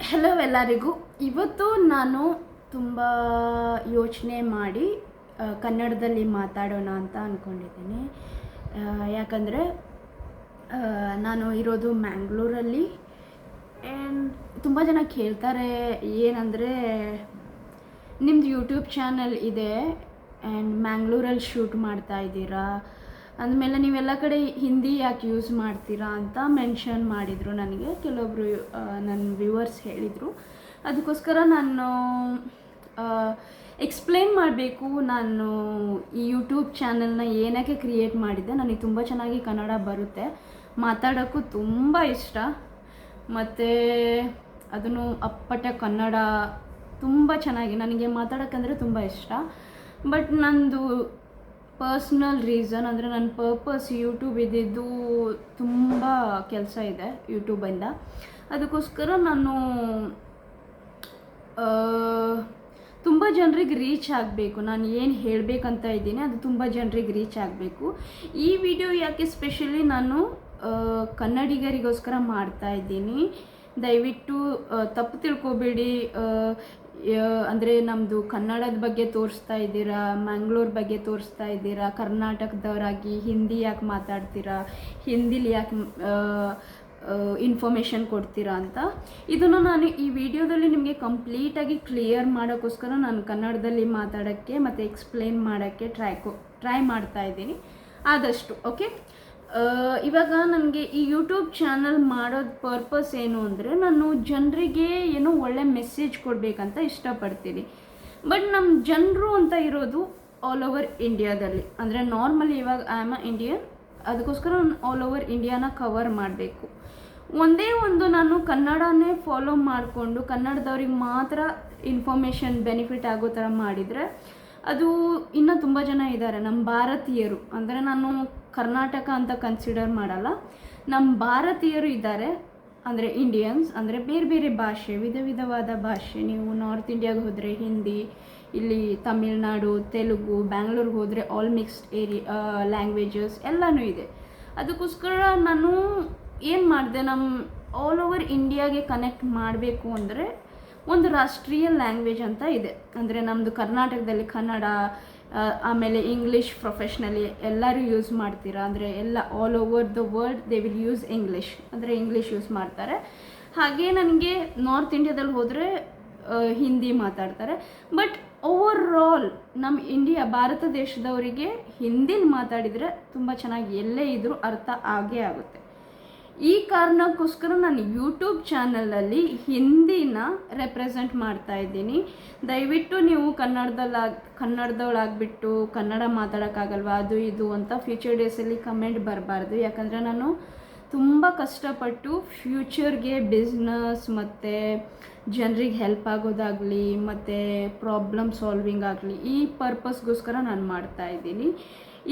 Hello ಎಲ್ಲರಿಗೂ. ಇವತ್ತು ನಾನು ತುಂಬ ಯೋಚನೆ ಮಾಡಿ ಕನ್ನಡದಲ್ಲಿ ಮಾತಾಡೋಣ ಅಂತ ಅಂದ್ಕೊಂಡಿದ್ದೀನಿ. ಯಾಕಂದರೆ ನಾನು ಇರೋದು ಮ್ಯಾಂಗ್ಳೂರಲ್ಲಿ. ಆ್ಯಂಡ್ ತುಂಬ ಜನ ಕೇಳ್ತಾರೆ, ಏನಂದರೆ ನಿಮ್ಮದು ಯೂಟ್ಯೂಬ್ ಚಾನಲ್ ಇದೆ ಆ್ಯಂಡ್ ಮ್ಯಾಂಗ್ಳೂರಲ್ಲಿ ಶೂಟ್ ಮಾಡ್ತಾ ಇದ್ದೀರಾ, ಅಂದಮೇಲೆ ನೀವೆಲ್ಲ ಕಡೆ ಹಿಂದಿ ಯಾಕೆ ಯೂಸ್ ಮಾಡ್ತೀರಾ ಅಂತ ಮೆನ್ಷನ್ ಮಾಡಿದರು ನನಗೆ. ಕೆಲವೊಬ್ಬರು ನನ್ನ ವ್ಯೂವರ್ಸ್ ಹೇಳಿದರು. ಅದಕ್ಕೋಸ್ಕರ ನಾನು ಎಕ್ಸ್ಪ್ಲೇನ್ ಮಾಡಬೇಕು, ನಾನು ಈ ಯೂಟ್ಯೂಬ್ ಚಾನಲ್ನ ಏನಕ್ಕೆ ಕ್ರಿಯೇಟ್ ಮಾಡಿದ್ದೆ. ನನಗೆ ತುಂಬ ಚೆನ್ನಾಗಿ ಕನ್ನಡ ಬರುತ್ತೆ, ಮಾತಾಡೋಕ್ಕೂ ತುಂಬ ಇಷ್ಟ, ಮತ್ತು ಅದನ್ನು ಅಪ್ಪಟ ಕನ್ನಡ ತುಂಬ ಚೆನ್ನಾಗಿ ನನಗೆ ಮಾತಾಡೋಕ್ಕಂದರೆ ತುಂಬ ಇಷ್ಟ. ಬಟ್ ನಂದು ಪರ್ಸ್ನಲ್ ರೀಸನ್ ಅಂದರೆ ನನ್ನ ಪರ್ಪಸ್ ಯೂಟ್ಯೂಬ್ ಇದ್ದಿದ್ದು ತುಂಬ ಕೆಲಸ ಇದೆ ಯೂಟ್ಯೂಬಿಂದ. ಅದಕ್ಕೋಸ್ಕರ ನಾನು ತುಂಬ ಜನರಿಗೆ ರೀಚ್ ಆಗಬೇಕು. ನಾನು ಏನು ಹೇಳಬೇಕಂತ ಇದ್ದೀನಿ ಅದು ತುಂಬ ಜನರಿಗೆ ರೀಚ್ ಆಗಬೇಕು. ಈ ವಿಡಿಯೋ ಯಾಕೆ ಸ್ಪೆಷಲಿ ನಾನು ಕನ್ನಡಿಗರಿಗೋಸ್ಕರ ಮಾಡ್ತಾ ಇದ್ದೀನಿ. ದಯವಿಟ್ಟು ತಪ್ಪು ತಿಳ್ಕೊಬೇಡಿ. ಅಂದರೆ ನಮ್ಮದು ಕನ್ನಡದ ಬಗ್ಗೆ ತೋರಿಸ್ತಾ ಇದ್ದೀರಾ, ಮ್ಯಾಂಗ್ಳೂರ್ ಬಗ್ಗೆ ತೋರಿಸ್ತಾ ಇದ್ದೀರಾ, ಕರ್ನಾಟಕದವರಾಗಿ ಹಿಂದಿ ಯಾಕೆ ಮಾತಾಡ್ತೀರಾ, ಹಿಂದಿಲಿ ಯಾಕೆ ಇನ್ಫಾರ್ಮೇಷನ್ ಕೊಡ್ತೀರಾ ಅಂತ. ಇದನ್ನು ನಾನು ಈ ವಿಡಿಯೋದಲ್ಲಿ ನಿಮಗೆ ಕಂಪ್ಲೀಟಾಗಿ ಕ್ಲಿಯರ್ ಮಾಡೋಕ್ಕೋಸ್ಕರ ನಾನು ಕನ್ನಡದಲ್ಲಿ ಮಾತಾಡೋಕ್ಕೆ ಮತ್ತು ಎಕ್ಸ್ಪ್ಲೇನ್ ಮಾಡೋಕ್ಕೆ ಟ್ರೈ ಮಾಡ್ತಾ ಇದ್ದೀನಿ ಆದಷ್ಟು. ಓಕೆ, ಇವಾಗ ನನಗೆ ಈ ಯೂಟ್ಯೂಬ್ ಚಾನಲ್ ಮಾಡೋದು ಪರ್ಪಸ್ ಏನು ಅಂದರೆ, ನಾನು ಜನರಿಗೆ ಏನೋ ಒಳ್ಳೆ ಮೆಸೇಜ್ ಕೊಡಬೇಕಂತ ಇಷ್ಟಪಡ್ತೀನಿ. ಬಟ್ ನಮ್ಮ ಜನರು ಅಂತ ಇರೋದು ಆಲ್ ಓವರ್ ಇಂಡಿಯಾದಲ್ಲಿ. ಅಂದರೆ ನಾರ್ಮಲಿ ಇವಾಗ ಐ ಆಮ್ ಅ ಇಂಡಿಯನ್, ಅದಕ್ಕೋಸ್ಕರ ನಾನು ಆಲ್ ಓವರ್ ಇಂಡಿಯಾನ ಕವರ್ ಮಾಡಬೇಕು. ಒಂದೇ ಒಂದು ನಾನು ಕನ್ನಡನೇ ಫಾಲೋ ಮಾಡಿಕೊಂಡು ಕನ್ನಡದವ್ರಿಗೆ ಮಾತ್ರ ಇನ್ಫಾರ್ಮೇಷನ್ ಬೆನಿಫಿಟ್ ಆಗೋ ಥರ ಮಾಡಿದರೆ ಅದು ಇನ್ನೂ ತುಂಬ ಜನ ಇದ್ದಾರೆ ನಮ್ಮ ಭಾರತೀಯರು. ಅಂದರೆ ನಾನು ಕರ್ನಾಟಕ ಅಂತ ಕನ್ಸಿಡರ್ ಮಾಡಲ್ಲ, ನಮ್ಮ ಭಾರತೀಯರು ಇದ್ದಾರೆ. ಅಂದರೆ ಇಂಡಿಯನ್ಸ್, ಅಂದರೆ ಬೇರೆ ಬೇರೆ ಭಾಷೆ, ವಿಧವಾದ ಭಾಷೆ. ನೀವು ನಾರ್ತ್ ಇಂಡಿಯಾಗೆ ಹೋದರೆ ಹಿಂದಿ, ಇಲ್ಲಿ ತಮಿಳ್ನಾಡು, ತೆಲುಗು, ಬ್ಯಾಂಗ್ಳೂರ್ಗೆ ಹೋದರೆ ಆಲ್ ಮಿಕ್ಸ್ಡ್ ಲ್ಯಾಂಗ್ವೇಜಸ್ ಎಲ್ಲನೂ ಇದೆ. ಅದಕ್ಕೋಸ್ಕರ ನಾನು ಏನು ಮಾಡಿದೆ, ನಮ್ಮ ಆಲ್ ಓವರ್ ಇಂಡಿಯಾಗೆ ಕನೆಕ್ಟ್ ಮಾಡಬೇಕು ಅಂದರೆ ಒಂದು ರಾಷ್ಟ್ರೀಯ ಲ್ಯಾಂಗ್ವೇಜ್ ಅಂತ ಇದೆ. ಅಂದರೆ ನಮ್ಮದು ಕರ್ನಾಟಕದಲ್ಲಿ ಕನ್ನಡ, ಆಮೇಲೆ ಇಂಗ್ಲೀಷ್ ಪ್ರೊಫೆಷ್ನಲಿ ಎಲ್ಲರೂ ಯೂಸ್ ಮಾಡ್ತೀರಾ. ಅಂದರೆ ಎಲ್ಲ all over the world they will use English, ಅಂದರೆ ಇಂಗ್ಲೀಷ್ ಯೂಸ್ ಮಾಡ್ತಾರೆ. ಹಾಗೆ ನನಗೆ ನಾರ್ತ್ ಇಂಡಿಯಾದಲ್ಲಿ ಹೋದರೆ ಹಿಂದಿ ಮಾತಾಡ್ತಾರೆ. ಬಟ್ ಓವರ್ ಆಲ್ ನಮ್ಮ ಭಾರತ ದೇಶದವರಿಗೆ ಹಿಂದಿಲಿ ಮಾತಾಡಿದರೆ ತುಂಬ ಚೆನ್ನಾಗಿ ಎಲ್ಲೇ ಇದ್ದರೂ ಅರ್ಥ ಆಗೇ ಆಗುತ್ತೆ. ಈ ಕಾರಣಕ್ಕೋಸ್ಕರ ನಾನು ಯೂಟ್ಯೂಬ್ ಚಾನಲಲ್ಲಿ ಹಿಂದಿನ ರೆಪ್ರೆಸೆಂಟ್ ಮಾಡ್ತಾ ಇದ್ದೀನಿ. ದಯವಿಟ್ಟು ನೀವು ಕನ್ನಡದವಳಾಗ್ಬಿಟ್ಟು ಕನ್ನಡ ಮಾತಾಡೋಕ್ಕಾಗಲ್ವಾ ಅದು ಇದು ಅಂತ ಫ್ಯೂಚರ್ ಡೇಸಲ್ಲಿ ಕಮೆಂಟ್ ಬರಬಾರ್ದು. ಯಾಕಂದರೆ ನಾನು ತುಂಬ ಕಷ್ಟಪಟ್ಟು ಫ್ಯೂಚರ್ಗೆ ಬಿಸ್ನೆಸ್ ಮತ್ತು ಜನರಿಗೆ ಹೆಲ್ಪ್ ಆಗೋದಾಗಲಿ ಮತ್ತು ಪ್ರಾಬ್ಲಮ್ ಸಾಲ್ವಿಂಗ್ ಆಗಲಿ ಈ ಪರ್ಪಸ್ಗೋಸ್ಕರ ನಾನು ಮಾಡ್ತಾಯಿದ್ದೀನಿ.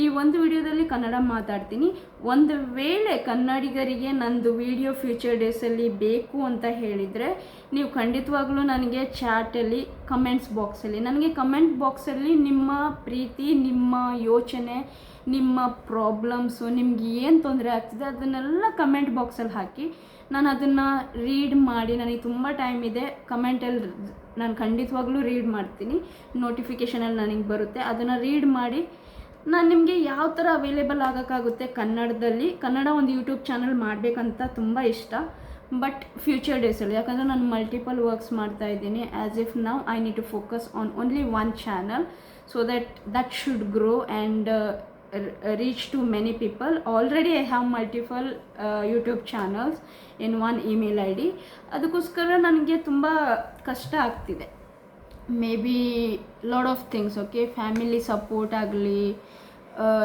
ಈ ಒಂದು ವಿಡಿಯೋದಲ್ಲಿ ಕನ್ನಡ ಮಾತಾಡ್ತೀನಿ. ಒಂದು ವೇಳೆ ಕನ್ನಡಿಗರಿಗೆ ನಂದು ವಿಡಿಯೋ ಫ್ಯೂಚರ್ ಡೇಸಲ್ಲಿ ಬೇಕು ಅಂತ ಹೇಳಿದರೆ ನೀವು ಖಂಡಿತವಾಗ್ಲೂ ನನಗೆ ಚಾಟಲ್ಲಿ ಕಮೆಂಟ್ ಬಾಕ್ಸಲ್ಲಿ ನಿಮ್ಮ ಪ್ರೀತಿ, ನಿಮ್ಮ ಯೋಚನೆ, ನಿಮ್ಮ ಪ್ರಾಬ್ಲಮ್ಸು, ನಿಮ್ಗೆ ಏನು ತೊಂದರೆ ಆಗ್ತಿದೆ ಅದನ್ನೆಲ್ಲ ಕಮೆಂಟ್ ಬಾಕ್ಸಲ್ಲಿ ಹಾಕಿ. ನಾನು ಅದನ್ನು ರೀಡ್ ಮಾಡಿ, ನನಗೆ ತುಂಬ ಟೈಮ್ ಇದೆ, ಕಮೆಂಟಲ್ಲಿ ನಾನು ಖಂಡಿತವಾಗ್ಲೂ ರೀಡ್ ಮಾಡ್ತೀನಿ. ನೋಟಿಫಿಕೇಷನಲ್ಲಿ ನನಗೆ ಬರುತ್ತೆ, ಅದನ್ನು ರೀಡ್ ಮಾಡಿ ನಾನು ನಿಮಗೆ ಯಾವ ಥರ ಅವೈಲೇಬಲ್ ಆಗೋಕ್ಕಾಗುತ್ತೆ ಕನ್ನಡ ಒಂದು ಯೂಟ್ಯೂಬ್ ಚಾನಲ್ ಮಾಡಬೇಕಂತ ತುಂಬ ಇಷ್ಟ. ಬಟ್ ಫ್ಯೂಚರ್ ಡೇಸಲ್ಲಿ, ಯಾಕಂದರೆ ನಾನು ಮಲ್ಟಿಪಲ್ ವರ್ಕ್ಸ್ ಮಾಡ್ತಾ ಇದ್ದೀನಿ. As if now I need to focus on only one channel so that should grow and reach to many people. Already I have multiple YouTube channels in one email ID. ಅದಕ್ಕೋಸ್ಕರ ನನಗೆ ತುಂಬ ಕಷ್ಟ ಆಗ್ತಿದೆ. May be lot of things. Okay, family support ಆಗಲಿ,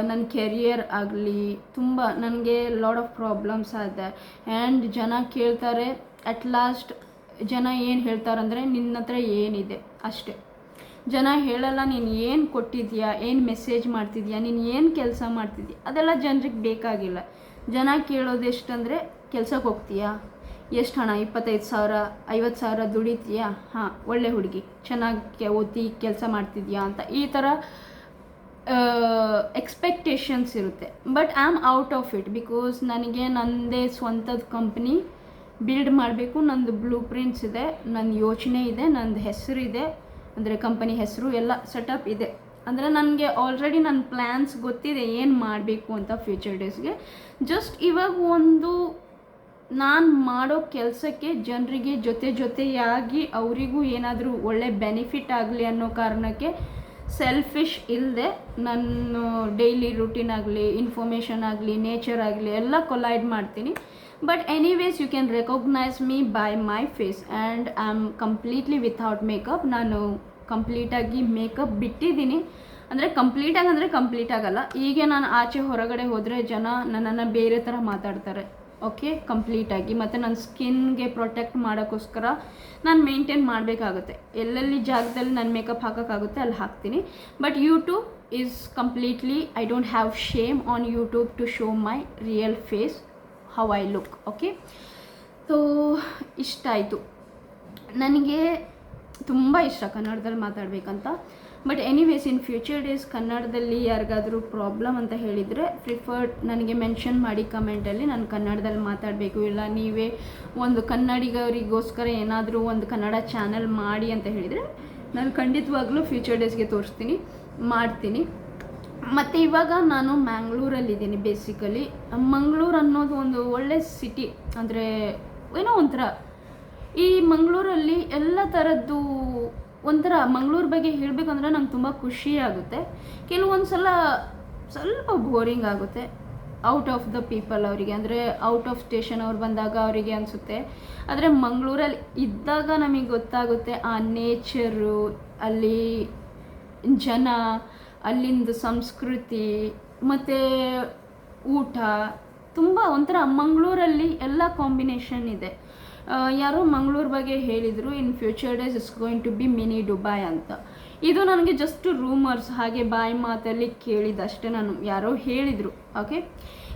ನನ್ನ career ಆಗಲಿ, ತುಂಬ ನನಗೆ ಲಾಟ್ ಆಫ್ ಪ್ರಾಬ್ಲಮ್ಸ್ ಇದೆ. ಆ್ಯಂಡ್ ಜನ ಕೇಳ್ತಾರೆ, ಅಟ್ ಲಾಸ್ಟ್ ಜನ ಏನು ಹೇಳ್ತಾರಂದರೆ ನಿನ್ನ ಹತ್ರ ಏನಿದೆ ಅಷ್ಟೇ. ಜನ ಹೇಳಲ್ಲ ನೀನು ಏನು ಕೊಟ್ಟಿದ್ಯಾ, ಏನು ಮೆಸೇಜ್ ಮಾಡ್ತಿದ್ಯಾ, ನೀನು ಏನು ಕೆಲಸ ಮಾಡ್ತಿದ್ಯಾ, ಅದೆಲ್ಲ ಜನರಿಗೆ ಬೇಕಾಗಿಲ್ಲ. ಜನ ಕೇಳೋದೆಷ್ಟಂದರೆ ಕೆಲ್ಸಕ್ಕೆ ಹೋಗ್ತೀಯಾ, ಎಷ್ಟು ಹಣ, 25,000 50,000 ದುಡಿತೀಯಾ, ಹಾಂ ಒಳ್ಳೆ ಹುಡುಗಿ, ಚೆನ್ನಾಗಿ ಓದಿ ಕೆಲಸ ಮಾಡ್ತಿದ್ಯಾ ಅಂತ ಈ ಥರ ಎಕ್ಸ್ಪೆಕ್ಟೇಷನ್ಸ್ ಇರುತ್ತೆ. But I am out of it because ನನಗೆ ನನ್ನದೇ ಸ್ವಂತದ ಕಂಪ್ನಿ ಬಿಲ್ಡ್ ಮಾಡಬೇಕು. ನಂದು ಬ್ಲೂ ಪ್ರಿಂಟ್ಸ್ ಇದೆ, ನನ್ನ ಯೋಚನೆ ಇದೆ, ನಂದು ಹೆಸರಿದೆ, ಅಂದರೆ ಕಂಪನಿ ಹೆಸರು ಎಲ್ಲ ಸೆಟಪ್ ಇದೆ. ಅಂದರೆ ನನಗೆ ಆಲ್ರೆಡಿ ನನ್ನ ಪ್ಲ್ಯಾನ್ಸ್ ಗೊತ್ತಿದೆ ಏನು ಮಾಡಬೇಕು ಅಂತ ಫ್ಯೂಚರ್ ಡೇಸ್ಗೆ. ಜಸ್ಟ್ ಇವಾಗ ಒಂದು ನಾನು ಮಾಡೋ ಕೆಲಸಕ್ಕೆ ಜನರಿಗೆ ಜೊತೆಯಾಗಿ ಅವರಿಗೂ ಏನಾದರೂ ಒಳ್ಳೆ ಬೆನಿಫಿಟ್ ಆಗಲಿ ಅನ್ನೋ ಕಾರಣಕ್ಕೆ ಸೆಲ್ಫಿಶ್ ಇಲ್ಲದೆ ನಾನು ಡೈಲಿ ರುಟೀನ್ ಆಗಲಿ, ಇನ್ಫಾರ್ಮೇಷನ್ ಆಗಲಿ, ನೇಚರ್ ಆಗಲಿ ಎಲ್ಲ ಕೊಲೈಡ್ ಮಾಡ್ತೀನಿ. But anyways you can recognise me by my face and I am completely without makeup. ನಾನು ಕಂಪ್ಲೀಟಾಗಿ ಮೇಕಪ್ ಬಿಟ್ಟಿದ್ದೀನಿ. ಅಂದರೆ ಕಂಪ್ಲೀಟ್ ಆಗಲ್ಲ. ಈಗ ನಾನು ಆಚೆ ಹೊರಗಡೆ ಹೋದರೆ ಜನ ನನ್ನನ್ನು ಬೇರೆ ಥರ ಮಾತಾಡ್ತಾರೆ. ಓಕೆ, ಕಂಪ್ಲೀಟಾಗಿ. ಮತ್ತು ನನ್ನ ಸ್ಕಿನ್ಗೆ ಪ್ರೊಟೆಕ್ಟ್ ಮಾಡೋಕ್ಕೋಸ್ಕರ ನಾನು ಮೇಂಟೈನ್ ಮಾಡಬೇಕಾಗುತ್ತೆ. ಎಲ್ಲೆಲ್ಲಿ ಜಾಗದಲ್ಲಿ ನಾನು ಮೇಕಪ್ ಹಾಕೋಕ್ಕಾಗುತ್ತೆ ಅಲ್ಲಿ ಹಾಕ್ತೀನಿ. But YouTube is completely, I don't have shame on YouTube to show my real face, how I look. Okay, so ಇಷ್ಟ ಆಯಿತು. ನನಗೆ ತುಂಬ ಇಷ್ಟ ಕನ್ನಡದಲ್ಲಿ ಮಾತಾಡಬೇಕಂತ. But anyways in future days ಕನ್ನಡದಲ್ಲಿ ಯಾರಿಗಾದರೂ ಪ್ರಾಬ್ಲಮ್ ಅಂತ ಹೇಳಿದರೆ ಪ್ರಿಫರ್ಡ್ ನನಗೆ ಮೆನ್ಷನ್ ಮಾಡಿ ಕಮೆಂಟಲ್ಲಿ. ನಾನು ಕನ್ನಡದಲ್ಲಿ ಮಾತಾಡಬೇಕು, ಇಲ್ಲ ನೀವೇ ಒಂದು ಕನ್ನಡಿಗರಿಗೋಸ್ಕರ ಏನಾದರೂ ಒಂದು ಕನ್ನಡ ಚಾನಲ್ ಮಾಡಿ ಅಂತ ಹೇಳಿದರೆ ನಾನು ಖಂಡಿತವಾಗ್ಲೂ ಫ್ಯೂಚರ್ ಡೇಸ್ಗೆ ತೋರಿಸ್ತೀನಿ, ಮಾಡ್ತೀನಿ. ಮತ್ತು ಇವಾಗ ನಾನು ಮ್ಯಾಂಗ್ಳೂರಲ್ಲಿದ್ದೀನಿ. ಬೇಸಿಕಲಿ ಮಂಗಳೂರು ಅನ್ನೋದು ಒಂದು ಒಳ್ಳೆ ಸಿಟಿ. ಅಂದರೆ ಏನೋ ಒಂಥರ ಈ ಮಂಗಳೂರಲ್ಲಿ ಎಲ್ಲ ಥರದ್ದು ಒಂಥರ ಮಂಗಳೂರು ಬಗ್ಗೆ ಹೇಳಬೇಕಂದ್ರೆ ನಂಗೆ ತುಂಬ ಖುಷಿ ಆಗುತ್ತೆ. ಕೆಲವೊಂದು ಸಲ ಸ್ವಲ್ಪ ಬೋರಿಂಗ್ ಆಗುತ್ತೆ ಔಟ್ ಆಫ್ ದ ಪೀಪಲ್ ಅವರಿಗೆ, ಅಂದರೆ ಔಟ್ ಆಫ್ ಸ್ಟೇಷನ್ ಅವ್ರು ಬಂದಾಗ ಅವರಿಗೆ ಅನಿಸುತ್ತೆ. ಆದರೆ ಮಂಗಳೂರಲ್ಲಿ ಇದ್ದಾಗ ನಮಗೆ ಗೊತ್ತಾಗುತ್ತೆ ಆ ನೇಚರು, ಅಲ್ಲಿ ಜನ, ಅಲ್ಲಿಂದು ಸಂಸ್ಕೃತಿ ಮತ್ತು ಊಟ ತುಂಬ ಒಂಥರ. ಮಂಗಳೂರಲ್ಲಿ ಎಲ್ಲ ಕಾಂಬಿನೇಷನ್ ಇದೆ. ಯಾರೋ ಮಂಗಳೂರು ಬಗ್ಗೆ ಹೇಳಿದರು, in future days it's going to be mini Dubai ಅಂತ. ಇದು ನನಗೆ ಜಸ್ಟ್ ರೂಮರ್ಸ್, ಹಾಗೆ ಬಾಯಿ ಮಾತಲ್ಲಿ ಕೇಳಿದಷ್ಟೇ. ನಾನು ಯಾರೋ ಹೇಳಿದರು. ಓಕೆ,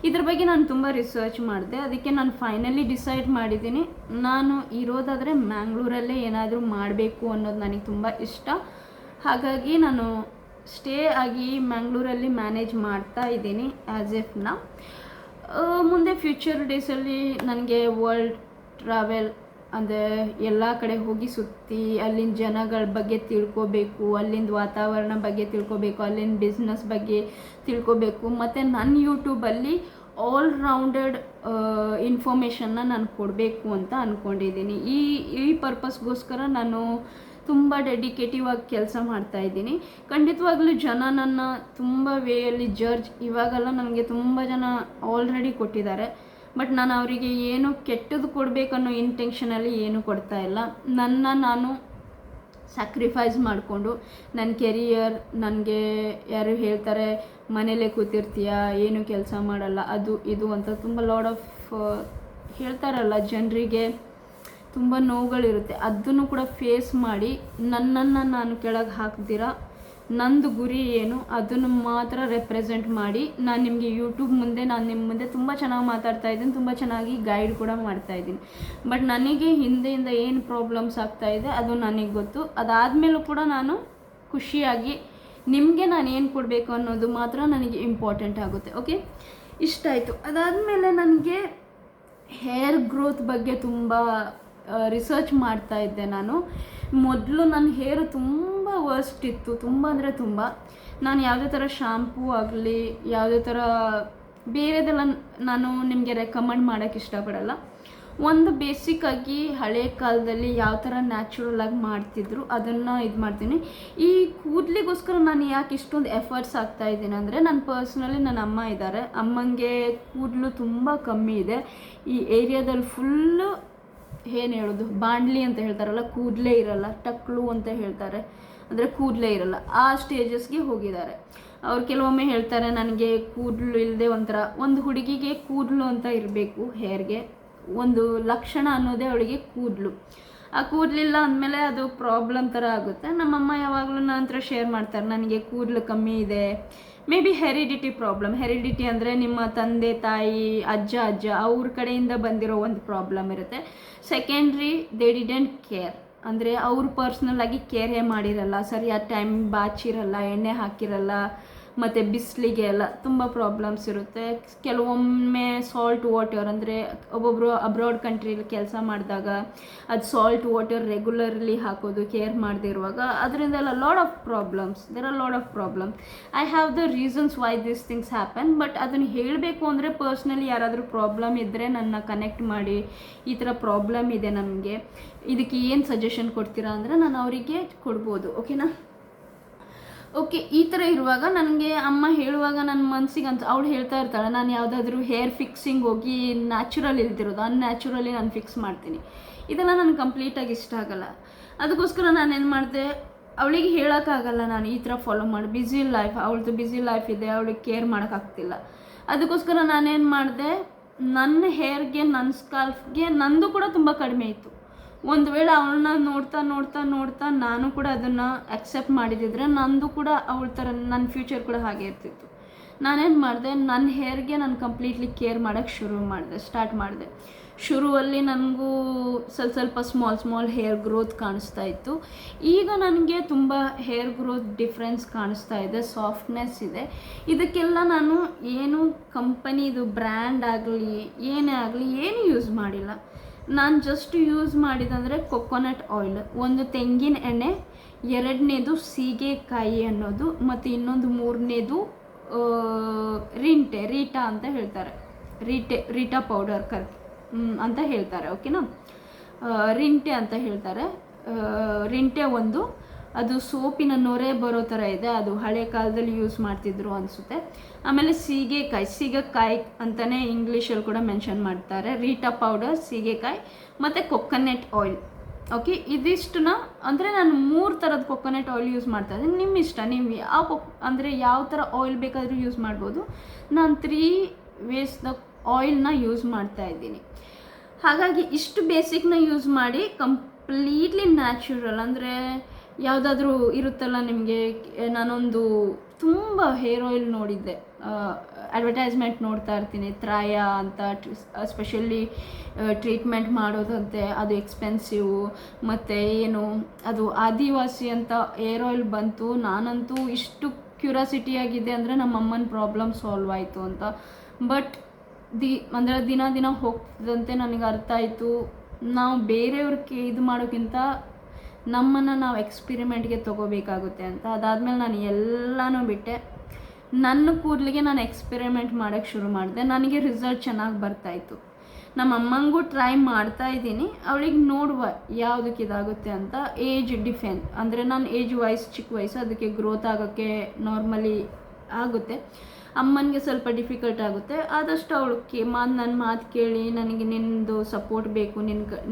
ಇದ್ರ ಬಗ್ಗೆ ನಾನು ತುಂಬ ರಿಸರ್ಚ್ ಮಾಡಿದೆ. ಅದಕ್ಕೆ ನಾನು ಫೈನಲಿ ಡಿಸೈಡ್ ಮಾಡಿದ್ದೀನಿ, ನಾನು ಇರೋದಾದರೆ ಮ್ಯಾಂಗ್ಳೂರಲ್ಲೇ ಏನಾದರೂ ಮಾಡಬೇಕು ಅನ್ನೋದು ನನಗೆ ತುಂಬ ಇಷ್ಟ. ಹಾಗಾಗಿ ನಾನು ಸ್ಟೇ ಆಗಿ ಮ್ಯಾಂಗ್ಳೂರಲ್ಲಿ ಮ್ಯಾನೇಜ್ ಮಾಡ್ತಾ ಇದ್ದೀನಿ ಆ್ಯಸ್ ಎಫ್ ನಾ. ಮುಂದೆ ಫ್ಯೂಚರ್ ಡೇಸಲ್ಲಿ ನನಗೆ ವರ್ಲ್ಡ್ ಟ್ರಾವೆಲ್, ಅಂದರೆ ಎಲ್ಲ ಕಡೆ ಹೋಗಿ ಸುತ್ತಿ ಅಲ್ಲಿನ ಜನಗಳ ಬಗ್ಗೆ ತಿಳ್ಕೊಬೇಕು, ಅಲ್ಲಿಂದ ವಾತಾವರಣ ಬಗ್ಗೆ ತಿಳ್ಕೊಬೇಕು, ಅಲ್ಲಿನ ಬಿಸ್ನೆಸ್ ಬಗ್ಗೆ ತಿಳ್ಕೊಬೇಕು. ಮತ್ತು ನನ್ನ ಯೂಟ್ಯೂಬಲ್ಲಿ ಆಲ್ ರೌಂಡೆಡ್ ಇನ್ಫಾರ್ಮೇಷನ್ನ ನಾನು ಕೊಡಬೇಕು ಅಂತ ಅಂದ್ಕೊಂಡಿದ್ದೀನಿ. ಈ ಪರ್ಪಸ್ಗೋಸ್ಕರ ನಾನು ತುಂಬ ಡೆಡಿಕೇಟಿವ್ ಆಗಿ ಕೆಲಸ ಮಾಡ್ತಾಯಿದ್ದೀನಿ. ಖಂಡಿತವಾಗ್ಲೂ ಜನ ನನ್ನ ತುಂಬ ವೇಯಲ್ಲಿ ಇವಾಗೆಲ್ಲ ನನಗೆ ತುಂಬ ಜನ ಆಲ್ರೆಡಿ ಕೊಟ್ಟಿದ್ದಾರೆ. ಬಟ್ ನಾನು ಅವರಿಗೆ ಏನು ಕೆಟ್ಟದ್ದು ಕೊಡಬೇಕನ್ನೋ ಇಂಟೆನ್ಷನಲ್ಲಿ ಏನು ಕೊಡ್ತಾ ಇಲ್ಲ. ನಾನು ಸ್ಯಾಕ್ರಿಫೈಸ್ ಮಾಡಿಕೊಂಡು ನನ್ನ ಕೆರಿಯರ್, ನನಗೆ ಯಾರು ಹೇಳ್ತಾರೆ ಮನೇಲೇ ಕೂತಿರ್ತೀಯ, ಏನು ಕೆಲಸ ಮಾಡಲ್ಲ, ಅದು ಇದು ಅಂತ ತುಂಬ ಲಾಡ್ ಆಫ್ ಹೇಳ್ತಾರಲ್ಲ ಜನರಿಗೆ, ತುಂಬ ನೋವುಗಳಿರುತ್ತೆ. ಅದನ್ನು ಕೂಡ ಫೇಸ್ ಮಾಡಿ ನನ್ನನ್ನು ನಾನು ಕೆಳಗೆ ಹಾಕ್ದಿರ ನಂದು ಗುರಿ ಏನು ಅದನ್ನು ಮಾತ್ರ ರೆಪ್ರೆಸೆಂಟ್ ಮಾಡಿ ನಾನು ನಿಮಗೆ ಯೂಟ್ಯೂಬ್ ಮುಂದೆ, ನಾನು ನಿಮ್ಮ ಮುಂದೆ ತುಂಬ ಚೆನ್ನಾಗಿ ಮಾತಾಡ್ತಾ ಇದ್ದೀನಿ, ತುಂಬ ಚೆನ್ನಾಗಿ ಗೈಡ್ ಕೂಡ ಮಾಡ್ತಾಯಿದ್ದೀನಿ. ಬಟ್ ನನಗೆ ಹಿಂದೆಯಿಂದ ಏನು ಪ್ರಾಬ್ಲಮ್ಸ್ ಆಗ್ತಾಯಿದೆ ಅದು ನನಗೆ ಗೊತ್ತು. ಅದಾದಮೇಲೂ ಕೂಡ ನಾನು ಖುಷಿಯಾಗಿ ನಿಮಗೆ ನಾನು ಏನು ಕೊಡಬೇಕು ಅನ್ನೋದು ಮಾತ್ರ ನನಗೆ ಇಂಪಾರ್ಟೆಂಟ್ ಆಗುತ್ತೆ. ಓಕೆ, ಇಷ್ಟ ಆಯಿತು. ಅದಾದಮೇಲೆ ನನಗೆ ಹೇರ್ ಗ್ರೋತ್ ಬಗ್ಗೆ ತುಂಬ ರಿಸರ್ಚ್ ಮಾಡ್ತಾ ಇದ್ದೆ. ನಾನು ಮೊದಲು ನನ್ನ ಹೇರು ತುಂಬ ವರ್ಸ್ಟ್ ಇತ್ತು, ತುಂಬ ಅಂದರೆ ತುಂಬ. ನಾನು ಯಾವುದೇ ಥರ ಶಾಂಪೂ ಆಗಲಿ, ಯಾವುದೇ ಥರ ಬೇರೆದೆಲ್ಲ ನಾನು ನಿಮಗೆ ರೆಕಮೆಂಡ್ ಮಾಡೋಕ್ಕೆ ಇಷ್ಟಪಡಲ್ಲ. ಒಂದು ಬೇಸಿಕ್ಕಾಗಿ ಹಳೆ ಕಾಲದಲ್ಲಿ ಯಾವ ಥರ ನ್ಯಾಚುರಲಾಗಿ ಮಾಡ್ತಿದ್ರು ಅದನ್ನು ಇದು ಮಾಡ್ತೀನಿ. ಈ ಕೂದಲಿಗೋಸ್ಕರ ನಾನು ಯಾಕೆ ಇಷ್ಟೊಂದು ಎಫರ್ಟ್ಸ್ ಆಗ್ತಾಯಿದ್ದೀನಿ ಅಂದರೆ, ನನ್ನ ಪರ್ಸ್ನಲಿ ನನ್ನ ಅಮ್ಮ ಇದ್ದಾರೆ. ಅಮ್ಮಂಗೆ ಕೂದಲು ತುಂಬ ಕಮ್ಮಿ ಇದೆ. ಈ ಏರಿಯಾದಲ್ಲಿ ಫುಲ್ಲು ಏನು ಹೇಳೋದು, ಬಾಂಡ್ಲಿ ಅಂತ ಹೇಳ್ತಾರಲ್ಲ, ಕೂದಲೇ ಇರಲ್ಲ, ಟಕ್ಲು ಅಂತ ಹೇಳ್ತಾರೆ, ಅಂದರೆ ಕೂದಲೇ ಇರಲ್ಲ, ಆ ಸ್ಟೇಜಸ್ಗೆ ಹೋಗಿದ್ದಾರೆ. ಅವ್ರು ಕೆಲವೊಮ್ಮೆ ಹೇಳ್ತಾರೆ ನನಗೆ ಕೂದಲು ಇಲ್ಲದೆ ಒಂಥರ, ಒಂದು ಹುಡುಗಿಗೆ ಕೂದಲು ಅಂತ ಇರಬೇಕು, ಹೇರ್ಗೆ ಒಂದು ಲಕ್ಷಣ ಅನ್ನೋದೇ ಅವಳಿಗೆ ಕೂದಲು. ಆ ಕೂದಲಿಲ್ಲ ಅಂದಮೇಲೆ ಅದು ಪ್ರಾಬ್ಲಮ್ ಥರ ಆಗುತ್ತೆ. ನಮ್ಮಮ್ಮ ಯಾವಾಗಲೂ ನನ್ನ ಹತ್ರ ಶೇರ್ ಮಾಡ್ತಾರೆ, ನನಗೆ ಕೂದಲು ಕಮ್ಮಿ ಇದೆ, may be heredity problem. Heredity ಅಂದರೆ ನಿಮ್ಮ ತಂದೆ ತಾಯಿ ಅಜ್ಜ ಅವ್ರ ಕಡೆಯಿಂದ ಬಂದಿರೋ ಒಂದು ಪ್ರಾಬ್ಲಮ್ ಇರುತ್ತೆ. ಸೆಕೆಂಡ್ರಿ, ದೇ ಡಿಡೆಂಟ್ ಕೇರ್, ಅಂದರೆ ಅವರು ಪರ್ಸ್ನಲ್ಲಾಗಿ ಕೇರೇ ಮಾಡಿರಲ್ಲ, ಸರಿಯಾದ ಟೈಮ್ ಬಾಚಿರಲ್ಲ, ಎಣ್ಣೆ ಹಾಕಿರಲ್ಲ, ಮತ್ತು ಬಿಸಿಲಿಗೆ ಎಲ್ಲ ತುಂಬ ಪ್ರಾಬ್ಲಮ್ಸ್ ಇರುತ್ತೆ. ಕೆಲವೊಮ್ಮೆ ಸಾಲ್ಟ್ ವಾಟರ್, ಅಂದರೆ ಒಬ್ಬೊಬ್ಬರು ಅಬ್ರಾಡ್ ಕಂಟ್ರಿಲಿ ಕೆಲಸ ಮಾಡಿದಾಗ ಅದು ಸಾಲ್ಟ್ ವಾಟರ್ ರೆಗ್ಯುಲರ್ಲಿ ಹಾಕೋದು ಕೇರ್ ಮಾಡದೇ ಇರುವಾಗ ಅದರಿಂದೆಲ್ಲ lot of problems, there are lot of problems. I have the reasons why this things happen. But ಅದನ್ನು ಹೇಳಬೇಕು ಅಂದರೆ ಪರ್ಸ್ನಲಿ ಯಾರಾದರೂ ಪ್ರಾಬ್ಲಮ್ ಇದ್ದರೆ ನನ್ನ ಕನೆಕ್ಟ್ ಮಾಡಿ, ಈ ಥರ ಪ್ರಾಬ್ಲಮ್ ಇದೆ ನಮಗೆ, ಇದಕ್ಕೆ ಏನು ಸಜೆಷನ್ ಕೊಡ್ತೀರಾ ಅಂದರೆ ನಾನು ಅವರಿಗೆ ಕೊಡ್ಬೋದು. ಓಕೆನಾ? ಓಕೆ, ಈ ಥರ ಇರುವಾಗ ನನಗೆ ಅಮ್ಮ ಹೇಳುವಾಗ ನನ್ನ ಮನಸ್ಸಿಗೆ ಅವಳು ಹೇಳ್ತಾ ಇರ್ತಾಳೆ, ನಾನು ಯಾವುದಾದ್ರೂ ಹೇರ್ ಫಿಕ್ಸಿಂಗ್ ಹೋಗಿ ನ್ಯಾಚುರಲ್ ಇಲ್ದಿರೋದು ಅನ್ಯಾಚುರಲಿ ನಾನು ಫಿಕ್ಸ್ ಮಾಡ್ತೀನಿ. ಇದೆಲ್ಲ ನನಗೆ ಕಂಪ್ಲೀಟಾಗಿ ಇಷ್ಟ ಆಗಲ್ಲ. ಅದಕ್ಕೋಸ್ಕರ ನಾನೇನು ಮಾಡಿದೆ, ಅವಳಿಗೆ ಹೇಳೋಕ್ಕಾಗಲ್ಲ ನಾನು ಈ ಥರ ಫಾಲೋ ಮಾಡಿ, ಬ್ಯುಸಿ ಲೈಫ್, ಅವಳದು ಬ್ಯುಸಿ ಲೈಫ್ ಇದೆ, ಅವಳಿಗೆ ಕೇರ್ ಮಾಡೋಕ್ಕಾಗ್ತಿಲ್ಲ. ಅದಕ್ಕೋಸ್ಕರ ನಾನೇನು ಮಾಡಿದೆ, ನನ್ನ ಹೇರ್ಗೆ, ನನ್ನ ಸ್ಕಾಲ್ಫ್ಗೆ ನಂದು ಕೂಡ ತುಂಬ ಕಡಿಮೆ ಇತ್ತು. ಒಂದು ವೇಳೆ ಅವಳನ್ನ ನೋಡ್ತಾ ನೋಡ್ತಾ ನೋಡ್ತಾ ನಾನು ಕೂಡ ಅದನ್ನು ಅಕ್ಸೆಪ್ಟ್ ಮಾಡಿದಿದ್ರೆ ನಂದು ಕೂಡ ಅವಳ ಥರ ನನ್ನ ಫ್ಯೂಚರ್ ಕೂಡ ಹಾಗೆ ಇರ್ತಿತ್ತು. ನಾನೇನು ಮಾಡಿದೆ, ನನ್ನ ಹೇರ್ಗೆ ನಾನು ಕಂಪ್ಲೀಟ್ಲಿ ಕೇರ್ ಮಾಡೋಕ್ಕೆ ಸ್ಟಾರ್ಟ್ ಮಾಡಿದೆ. ಶುರುವಲ್ಲಿ ನನಗೂ ಸ್ವಲ್ಪ ಸ್ಮಾಲ್ ಹೇರ್ ಗ್ರೋತ್ ಕಾಣಿಸ್ತಾ ಇತ್ತು. ಈಗ ನನಗೆ ತುಂಬ ಹೇರ್ ಗ್ರೋತ್ ಡಿಫ್ರೆನ್ಸ್ ಕಾಣಿಸ್ತಾ ಇದೆ, ಸಾಫ್ಟ್ನೆಸ್ ಇದೆ. ಇದಕ್ಕೆಲ್ಲ ನಾನು ಏನು ಕಂಪನಿದು ಬ್ರ್ಯಾಂಡ್ ಆಗಲಿ ಏನೇ ಆಗಲಿ ಏನು ಯೂಸ್ ಮಾಡಿಲ್ಲ. ನಾನು ಜಸ್ಟ್ ಯೂಸ್ ಮಾಡಿದಂದರೆ ಕೊಕೊನಟ್ ಆಯಿಲ್, ಒಂದು ತೆಂಗಿನ ಎಣ್ಣೆ, ಎರಡನೇದು ಸೀಗೆಕಾಯಿ ಅನ್ನೋದು, ಮತ್ತು ಇನ್ನೊಂದು ಮೂರನೇದು ರೀಟಾ ಅಂತ ಹೇಳ್ತಾರೆ, ರೀಟಾ ಪೌಡರ್ ಅಂತ ಹೇಳ್ತಾರೆ. ಓಕೆನಾ? ರಿಂಟೆ ಅಂತ ಹೇಳ್ತಾರೆ. ರಿಂಟೆ ಒಂದು, ಅದು ಸೋಪಿನ ನೊರೆ ಬರೋ ಥರ ಇದೆ, ಅದು ಹಳೆ ಕಾಲದಲ್ಲಿ ಯೂಸ್ ಮಾಡ್ತಿದ್ರು ಅನಿಸುತ್ತೆ. ಆಮೇಲೆ ಸೀಗೆಕಾಯಿ ಅಂತಲೇ ಇಂಗ್ಲೀಷಲ್ಲಿ ಕೂಡ ಮೆನ್ಷನ್ ಮಾಡ್ತಾರೆ. ರೀಟಾ ಪೌಡರ್, ಸೀಗೆಕಾಯಿ ಮತ್ತು ಕೊಕೊನಟ್ ಆಯಿಲ್. ಓಕೆ, ಇದಿಷ್ಟನ್ನ ಅಂದರೆ ನಾನು 3 ಥರದ ಕೊಕೊನಟ್ ಆಯಿಲ್ ಯೂಸ್ ಮಾಡ್ತಾ ಇದ್ದೀನಿ. ನಿಮ್ಮ ಇಷ್ಟ, ನೀವು ಯಾವ ಥರ ಆಯಿಲ್ ಬೇಕಾದರೂ ಯೂಸ್ ಮಾಡ್ಬೋದು. ನಾನು 3 ವೇಸ್ನ ಆಯಿಲ್ನ ಯೂಸ್ ಮಾಡ್ತಾ ಇದ್ದೀನಿ. ಹಾಗಾಗಿ ಇಷ್ಟು ಬೇಸಿಕ್ನ ಯೂಸ್ ಮಾಡಿ ಕಂಪ್ಲೀಟ್ಲಿ ನ್ಯಾಚುರಲ್, ಅಂದರೆ ಯಾವುದಾದ್ರೂ ಇರುತ್ತಲ್ಲ ನಿಮಗೆ, ನಾನೊಂದು ತುಂಬ ಹೇರ್ ಆಯಿಲ್ ನೋಡಿದ್ದೆ, ಅಡ್ವರ್ಟೈಸ್ಮೆಂಟ್ ನೋಡ್ತಾ ಇರ್ತೀನಿ, ತ್ರಾಯ ಅಂತ, ಸ್ಪೆಷಲಿ ಟ್ರೀಟ್ಮೆಂಟ್ ಮಾಡೋದಂತೆ, ಅದು ಎಕ್ಸ್ಪೆನ್ಸಿವ್, ಮತ್ತು ಏನು ಅದು ಆದಿವಾಸಿ ಅಂತ ಹೇರ್ ಆಯಿಲ್ ಬಂತು. ನಾನಂತೂ ಇಷ್ಟು ಕ್ಯೂರಿಯಾಸಿಟಿಯಾಗಿದೆ ಅಂದರೆ ನಮ್ಮಮ್ಮನ ಪ್ರಾಬ್ಲಮ್ ಸಾಲ್ವ್ ಆಯಿತು ಅಂತ. ಬಟ್ ಅಂದರೆ ದಿನ ಹೋಗ್ತಿದ್ದಂತೆ ನನಗೆ ಅರ್ಥ ಆಯಿತು, ನಾವು ಬೇರೆಯವ್ರಿಗೆ ಇದು ಮಾಡೋಕ್ಕಿಂತ ನಮ್ಮನ್ನು ನಾವು ಎಕ್ಸ್ಪಿರಿಮೆಂಟ್ಗೆ ತೊಗೋಬೇಕಾಗುತ್ತೆ ಅಂತ. ಅದಾದಮೇಲೆ ನಾನು ಎಲ್ಲನೂ ಬಿಟ್ಟೆ, ನನ್ನ ಕೂದಲಿಗೆ ನಾನು ಎಕ್ಸ್ಪೆರಿಮೆಂಟ್ ಮಾಡೋಕ್ಕೆ ಶುರು ಮಾಡಿದೆ. ನನಗೆ ರಿಸಲ್ಟ್ ಚೆನ್ನಾಗಿ ಬರ್ತಾಯಿತ್ತು. ನಮ್ಮ ಅಮ್ಮಂಗೂ ಟ್ರೈ ಮಾಡ್ತಾ ಇದ್ದೀನಿ, ಅವಳಿಗೆ ನೋಡುವ ಯಾವುದಕ್ಕೆ ಇದಾಗುತ್ತೆ ಅಂತ. ಏಜ್ ಡಿಫೆಂಡ್, ಅಂದರೆ ನಾನು ಏಜ್ ಚಿಕ್ಕ ವಯಸ್ಸು, ಅದಕ್ಕೆ ಗ್ರೋತ್ ಆಗೋಕ್ಕೆ ನಾರ್ಮಲಿ ಆಗುತ್ತೆ. ಅಮ್ಮನಿಗೆ ಸ್ವಲ್ಪ ಡಿಫಿಕಲ್ಟ್ ಆಗುತ್ತೆ. ಆದಷ್ಟು ಅವಳು ನನ್ನ ಮಾತು ಕೇಳಿ, ನನಗೆ ನಿನ್ನದು ಸಪೋರ್ಟ್ ಬೇಕು,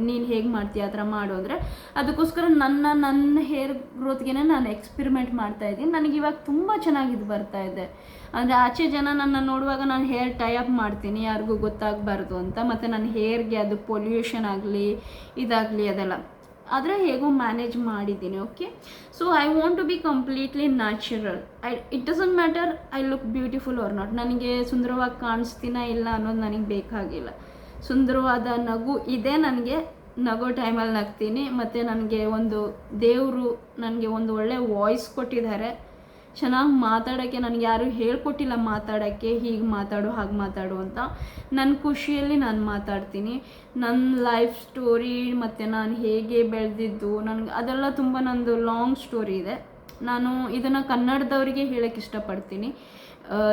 ನೀನು ಹೇಗೆ ಮಾಡ್ತೀಯ ಆ ಥರ ಮಾಡು ಅಂದರೆ, ಅದಕ್ಕೋಸ್ಕರ ನನ್ನ ಹೇರ್ ಗ್ರೋತ್ಗೆ ನಾನು ಎಕ್ಸ್ಪಿರಿಮೆಂಟ್ ಮಾಡ್ತಾಯಿದ್ದೀನಿ. ನನಗೆ ಇವಾಗ ತುಂಬ ಚೆನ್ನಾಗಿದ್ದು ಬರ್ತಾಯಿದೆ. ಅಂದರೆ ಆಚೆ ಜನ ನನ್ನ ನೋಡುವಾಗ ನಾನು ಹೇರ್ ಟೈ ಅಪ್ ಮಾಡ್ತೀನಿ, ಯಾರಿಗೂ ಗೊತ್ತಾಗಬಾರ್ದು ಅಂತ. ಮತ್ತು ನನ್ನ ಹೇರ್ಗೆ ಅದು ಪೊಲ್ಯೂಷನ್ ಆಗಲಿ ಇದಾಗಲಿ ಅದೆಲ್ಲ, ಆದರೆ ಹೇಗೋ ಮ್ಯಾನೇಜ್ ಮಾಡಿದ್ದೀನಿ. Okay, so I want to be completely natural. It doesn't matter I look beautiful or not. ನನಗೆ ಸುಂದರವಾಗಿ ಕಾಣಿಸ್ತೀನ ಇಲ್ಲ ಅನ್ನೋದು ನನಗೆ ಬೇಕಾಗಿಲ್ಲ. ಸುಂದರವಾದ ನಗು ಇದೆ ನನಗೆ, ನಗೋ ಟೈಮಲ್ಲಿ ನಗ್ತೀನಿ. ಮತ್ತು ನನಗೆ ಒಂದು ದೇವರು ನನಗೆ ಒಂದು ಒಳ್ಳೆ ವಾಯ್ಸ್ ಕೊಟ್ಟಿದ್ದಾರೆ, ಚೆನ್ನಾಗಿ ಮಾತಾಡೋಕ್ಕೆ. ನನಗೆ ಯಾರೂ ಹೇಳ್ಕೊಟ್ಟಿಲ್ಲ ಮಾತಾಡೋಕ್ಕೆ, ಹೀಗೆ ಮಾತಾಡು ಹಾಗೆ ಮಾತಾಡು ಅಂತ. ನನ್ನ ಖುಷಿಯಲ್ಲಿ ನಾನು ಮಾತಾಡ್ತೀನಿ. ನನ್ನ ಲೈಫ್ ಸ್ಟೋರಿ ಮತ್ತು ನಾನು ಹೇಗೆ ಬೆಳೆದಿದ್ದು, ನನಗೆ ಅದೆಲ್ಲ ತುಂಬ ನಂದು ಲಾಂಗ್ ಸ್ಟೋರಿ ಇದೆ. ನಾನು ಇದನ್ನು ಕನ್ನಡದವರಿಗೆ ಹೇಳೋಕ್ಕೆ ಇಷ್ಟಪಡ್ತೀನಿ,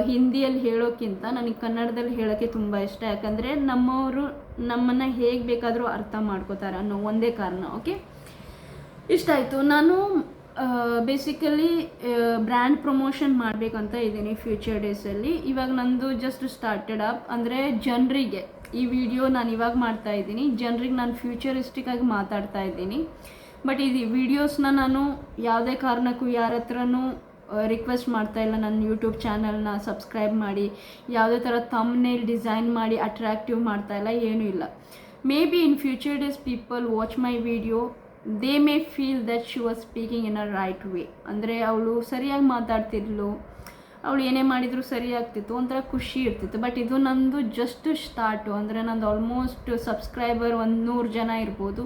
ಹಿಂದಿಯಲ್ಲಿ ಹೇಳೋಕ್ಕಿಂತ ನನಗೆ ಕನ್ನಡದಲ್ಲಿ ಹೇಳೋಕ್ಕೆ ತುಂಬ ಇಷ್ಟ. ಯಾಕಂದರೆ ನಮ್ಮವರು ನಮ್ಮನ್ನು ಹೇಗೆ ಬೇಕಾದರೂ ಅರ್ಥ ಮಾಡ್ಕೋತಾರೆ ಅನ್ನೋ ಒಂದೇ ಕಾರಣ. ಓಕೆ, ಇಷ್ಟ ಆಯಿತು. ನಾನು ಬೇಸಿಕಲಿ ಬ್ರ್ಯಾಂಡ್ ಪ್ರಮೋಷನ್ ಮಾಡಬೇಕಂತ ಇದ್ದೀನಿ ಫ್ಯೂಚರ್ ಡೇಸಲ್ಲಿ. ಇವಾಗ ನಂದು ಜಸ್ಟ್ ಸ್ಟಾರ್ಟೆಡ್ ಅಪ್, ಅಂದರೆ ಜನರಿಗೆ ಈ ವಿಡಿಯೋ ನಾನು ಇವಾಗ ಮಾಡ್ತಾ ಇದ್ದೀನಿ, ಜನರಿಗೆ ನಾನು ಫ್ಯೂಚರಿಸ್ಟಿಕ್ಕಾಗಿ ಮಾತಾಡ್ತಾ ಇದ್ದೀನಿ. ಬಟ್ ಇದು ವಿಡಿಯೋಸ್ನ ನಾನು ಯಾವುದೇ ಕಾರಣಕ್ಕೂ ಯಾರ ಹತ್ರನೂ ರಿಕ್ವೆಸ್ಟ್ ಮಾಡ್ತಾ ಇಲ್ಲ. ನನ್ನ ಯೂಟ್ಯೂಬ್ ಚಾನಲ್ನ ಸಬ್ಸ್ಕ್ರೈಬ್ ಮಾಡಿ, ಯಾವುದೇ ಥರ ಥಂಬ್ನೇಲ್ ಡಿಸೈನ್ ಮಾಡಿ ಅಟ್ರಾಕ್ಟಿವ್ ಮಾಡ್ತಾ ಇಲ್ಲ, ಏನೂ ಇಲ್ಲ. May be in future days people watch my video, they may feel that she was speaking in a right way. ಅಂದರೆ ಅವಳು ಸರಿಯಾಗಿ ಮಾತಾಡ್ತಿದ್ಲು, ಅವಳು ಏನೇ ಮಾಡಿದರೂ ಸರಿಯಾಗ್ತಿತ್ತು, ಒಂಥರ ಖುಷಿ ಇರ್ತಿತ್ತು. ಬಟ್ ಇದು ನಂದು ಜಸ್ಟ್ ಸ್ಟಾರ್ಟು, ಅಂದರೆ ನಂದು ಆಲ್ಮೋಸ್ಟ್ ಸಬ್ಸ್ಕ್ರೈಬರ್ 100 ಜನ ಇರ್ಬೋದು.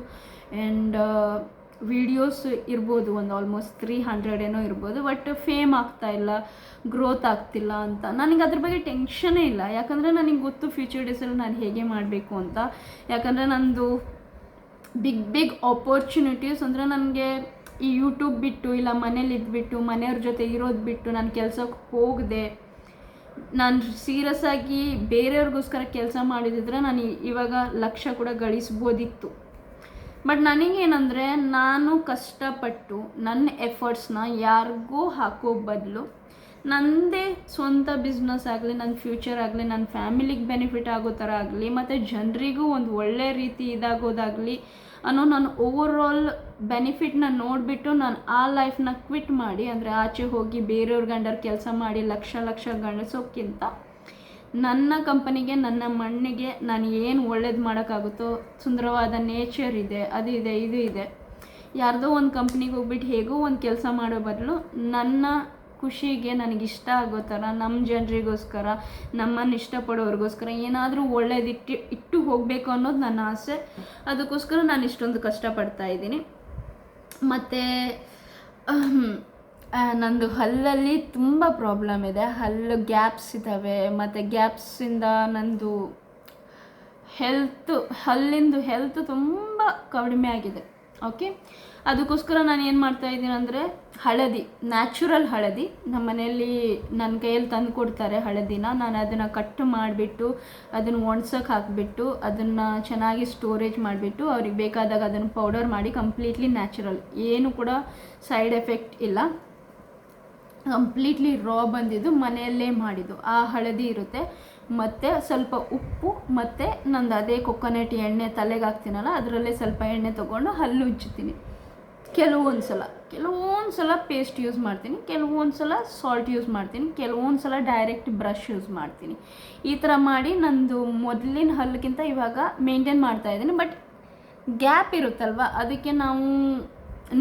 ಆ್ಯಂಡ್ ವೀಡಿಯೋಸ್ ಇರ್ಬೋದು, ಒಂದು ಆಲ್ಮೋಸ್ಟ್ 300 ಏನೋ ಇರ್ಬೋದು. ಬಟ್ ಫೇಮ್ ಆಗ್ತಾಯಿಲ್ಲ, ಗ್ರೋತ್ ಆಗ್ತಿಲ್ಲ ಅಂತ. ನನಗೆ ಅದ್ರ ಬಗ್ಗೆ ಟೆನ್ಷನೇ ಇಲ್ಲ, ಯಾಕಂದರೆ ನನಗೆ ಗೊತ್ತು ಫ್ಯೂಚರ್ ಡೇಸಲ್ಲಿ ನಾನು ಹೇಗೆ ಮಾಡಬೇಕು ಅಂತ. ಯಾಕಂದರೆ ನಂದು ಬಿಗ್ ಆಪರ್ಚುನಿಟೀಸ್ ಅಂದರೆ ನನಗೆ ಈ ಯೂಟ್ಯೂಬ್ ಬಿಟ್ಟು, ಇಲ್ಲ ಮನೇಲಿ ಇದ್ಬಿಟ್ಟು ಮನೆಯವ್ರ ಜೊತೆ ಇರೋದು ಬಿಟ್ಟು ನಾನು ಕೆಲಸಕ್ಕೆ ಹೋಗದೆ, ನಾನು ಸೀರಿಯಸ್ ಆಗಿ ಬೇರೆಯವ್ರಿಗೋಸ್ಕರ ಕೆಲಸ ಮಾಡಿದಿದ್ರೆ ನಾನು ಇವಾಗ ಲಕ್ಷ ಕೂಡ ಗಳಿಸ್ಬೋದಿತ್ತು. ಬಟ್ ನನಗೇನಂದರೆ, ನಾನು ಕಷ್ಟಪಟ್ಟು ನನ್ನ ಎಫರ್ಟ್ಸ್ನ ಯಾರಿಗೂ ಹಾಕೋ ಬದಲು ನನ್ನದೇ ಸ್ವಂತ ಬಿಸ್ನೆಸ್ ಆಗಲಿ, ನನ್ನ ಫ್ಯೂಚರ್ ಆಗಲಿ, ನನ್ನ ಫ್ಯಾಮಿಲಿಗೆ ಬೆನಿಫಿಟ್ ಆಗೋ ಥರ ಆಗಲಿ, ಮತ್ತು ಜನರಿಗೂ ಒಂದು ಒಳ್ಳೆ ರೀತಿ ಇದಾಗೋದಾಗಲಿ ಅನ್ನೋ ನಾನು ಓವರಾಲ್ ಬೆನಿಫಿಟ್ನ ನೋಡಿಬಿಟ್ಟು ನಾನು ಆ ಲೈಫ್ನ ಕ್ವಿಟ್ ಮಾಡಿ, ಅಂದರೆ ಆಚೆ ಹೋಗಿ ಬೇರೆಯವ್ರ ಗಂಡರ ಕೆಲಸ ಮಾಡಿ ಲಕ್ಷ ಗಳಿಸೋಕ್ಕಿಂತ ನನ್ನ ಕಂಪನಿಗೆ, ನನ್ನ ಮಣ್ಣಿಗೆ ನಾನು ಏನು ಒಳ್ಳೇದು ಮಾಡೋಕ್ಕಾಗುತ್ತೋ, ಸುಂದರವಾದ ನೇಚರ್ ಇದೆ, ಅದು ಇದೆ, ಇದು ಇದೆ, ಯಾರ್ದೋ ಒಂದು ಕಂಪ್ನಿಗೆ ಹೋಗ್ಬಿಟ್ಟು ಹೇಗೋ ಒಂದು ಕೆಲಸ ಮಾಡೋ ಬದಲು ನನ್ನ ಖುಷಿಗೆ ನನಗಿಷ್ಟ ಆಗೋ ಥರ, ನಮ್ಮ ಜನರಿಗೋಸ್ಕರ, ನಮ್ಮನ್ನು ಇಷ್ಟಪಡೋರಿಗೋಸ್ಕರ ಏನಾದರೂ ಒಳ್ಳೇದಿಟ್ಟು ಹೋಗಬೇಕು ಅನ್ನೋದು ನನ್ನ ಆಸೆ. ಅದಕ್ಕೋಸ್ಕರ ನಾನು ಇಷ್ಟೊಂದು ಕಷ್ಟಪಡ್ತಾ ಇದ್ದೀನಿ. ಮತ್ತು ನಂದು ಹಲ್ಲಲ್ಲಿ ತುಂಬ ಪ್ರಾಬ್ಲಮ್ ಇದೆ, ಹಲ್ಲು ಗ್ಯಾಪ್ಸ್ ಇದ್ದಾವೆ. ಮತ್ತು ಗ್ಯಾಪ್ಸಿಂದ ನಂದು ಹಲ್ಲಿಂದು ಹೆಲ್ತ್ ತುಂಬ ಕಡಿಮೆ ಆಗಿದೆ. ಓಕೆ, ಅದಕ್ಕೋಸ್ಕರ ನಾನು ಏನು ಮಾಡ್ತಾಯಿದ್ದೀನಿ ಅಂದರೆ, ಹಳದಿ, ನ್ಯಾಚುರಲ್ ಹಳದಿ ನಮ್ಮ ಮನೆಯಲ್ಲಿ ನನ್ನ ಕೈಯಲ್ಲಿ ತಂದು ಕೊಡ್ತಾರೆ ಹಳದಿನ. ನಾನು ಅದನ್ನು ಕಟ್ ಮಾಡಿಬಿಟ್ಟು ಅದನ್ನು ಒಣಸೋಕೆ ಹಾಕಿಬಿಟ್ಟು ಅದನ್ನು ಚೆನ್ನಾಗಿ ಸ್ಟೋರೇಜ್ ಮಾಡಿಬಿಟ್ಟು ಅವ್ರಿಗೆ ಬೇಕಾದಾಗ ಅದನ್ನು ಪೌಡರ್ ಮಾಡಿ, ಕಂಪ್ಲೀಟ್ಲಿ ನ್ಯಾಚುರಲ್, ಏನು ಕೂಡ ಸೈಡ್ ಎಫೆಕ್ಟ್ ಇಲ್ಲ, ಕಂಪ್ಲೀಟ್ಲಿ ರಾ ಬಂದಿದ್ದು, ಮನೆಯಲ್ಲೇ ಮಾಡಿದ್ದು ಆ ಹಳದಿ ಇರುತ್ತೆ. ಮತ್ತು ಸ್ವಲ್ಪ ಉಪ್ಪು ಮತ್ತು ನಂದು ಅದೇ ಕೊಕೊನಟ್ ಎಣ್ಣೆ ತಲೆಗೆ ಹಾಕ್ತೀನಲ್ಲ, ಅದರಲ್ಲೇ ಸ್ವಲ್ಪ ಎಣ್ಣೆ ತೊಗೊಂಡು ಹಲ್ಲು ಉಜ್ಜುತ್ತೀನಿ. ಕೆಲವೊಂದು ಸಲ ಪೇಸ್ಟ್ ಯೂಸ್ ಮಾಡ್ತೀನಿ, ಕೆಲವೊಂದು ಸಲ ಸಾಲ್ಟ್ ಯೂಸ್ ಮಾಡ್ತೀನಿ, ಕೆಲವೊಂದು ಸಲ ಡೈರೆಕ್ಟ್ ಬ್ರಷ್ ಯೂಸ್ ಮಾಡ್ತೀನಿ. ಈ ಥರ ಮಾಡಿ ನಂದು ಮೊದಲಿನ ಹಲ್ಲಿಗಿಂತ ಇವಾಗ ಮೇಂಟೈನ್ ಮಾಡ್ತಾಯಿದ್ದೀನಿ. ಬಟ್ ಗ್ಯಾಪ್ ಇರುತ್ತಲ್ವ, ಅದಕ್ಕೆ ನಾವು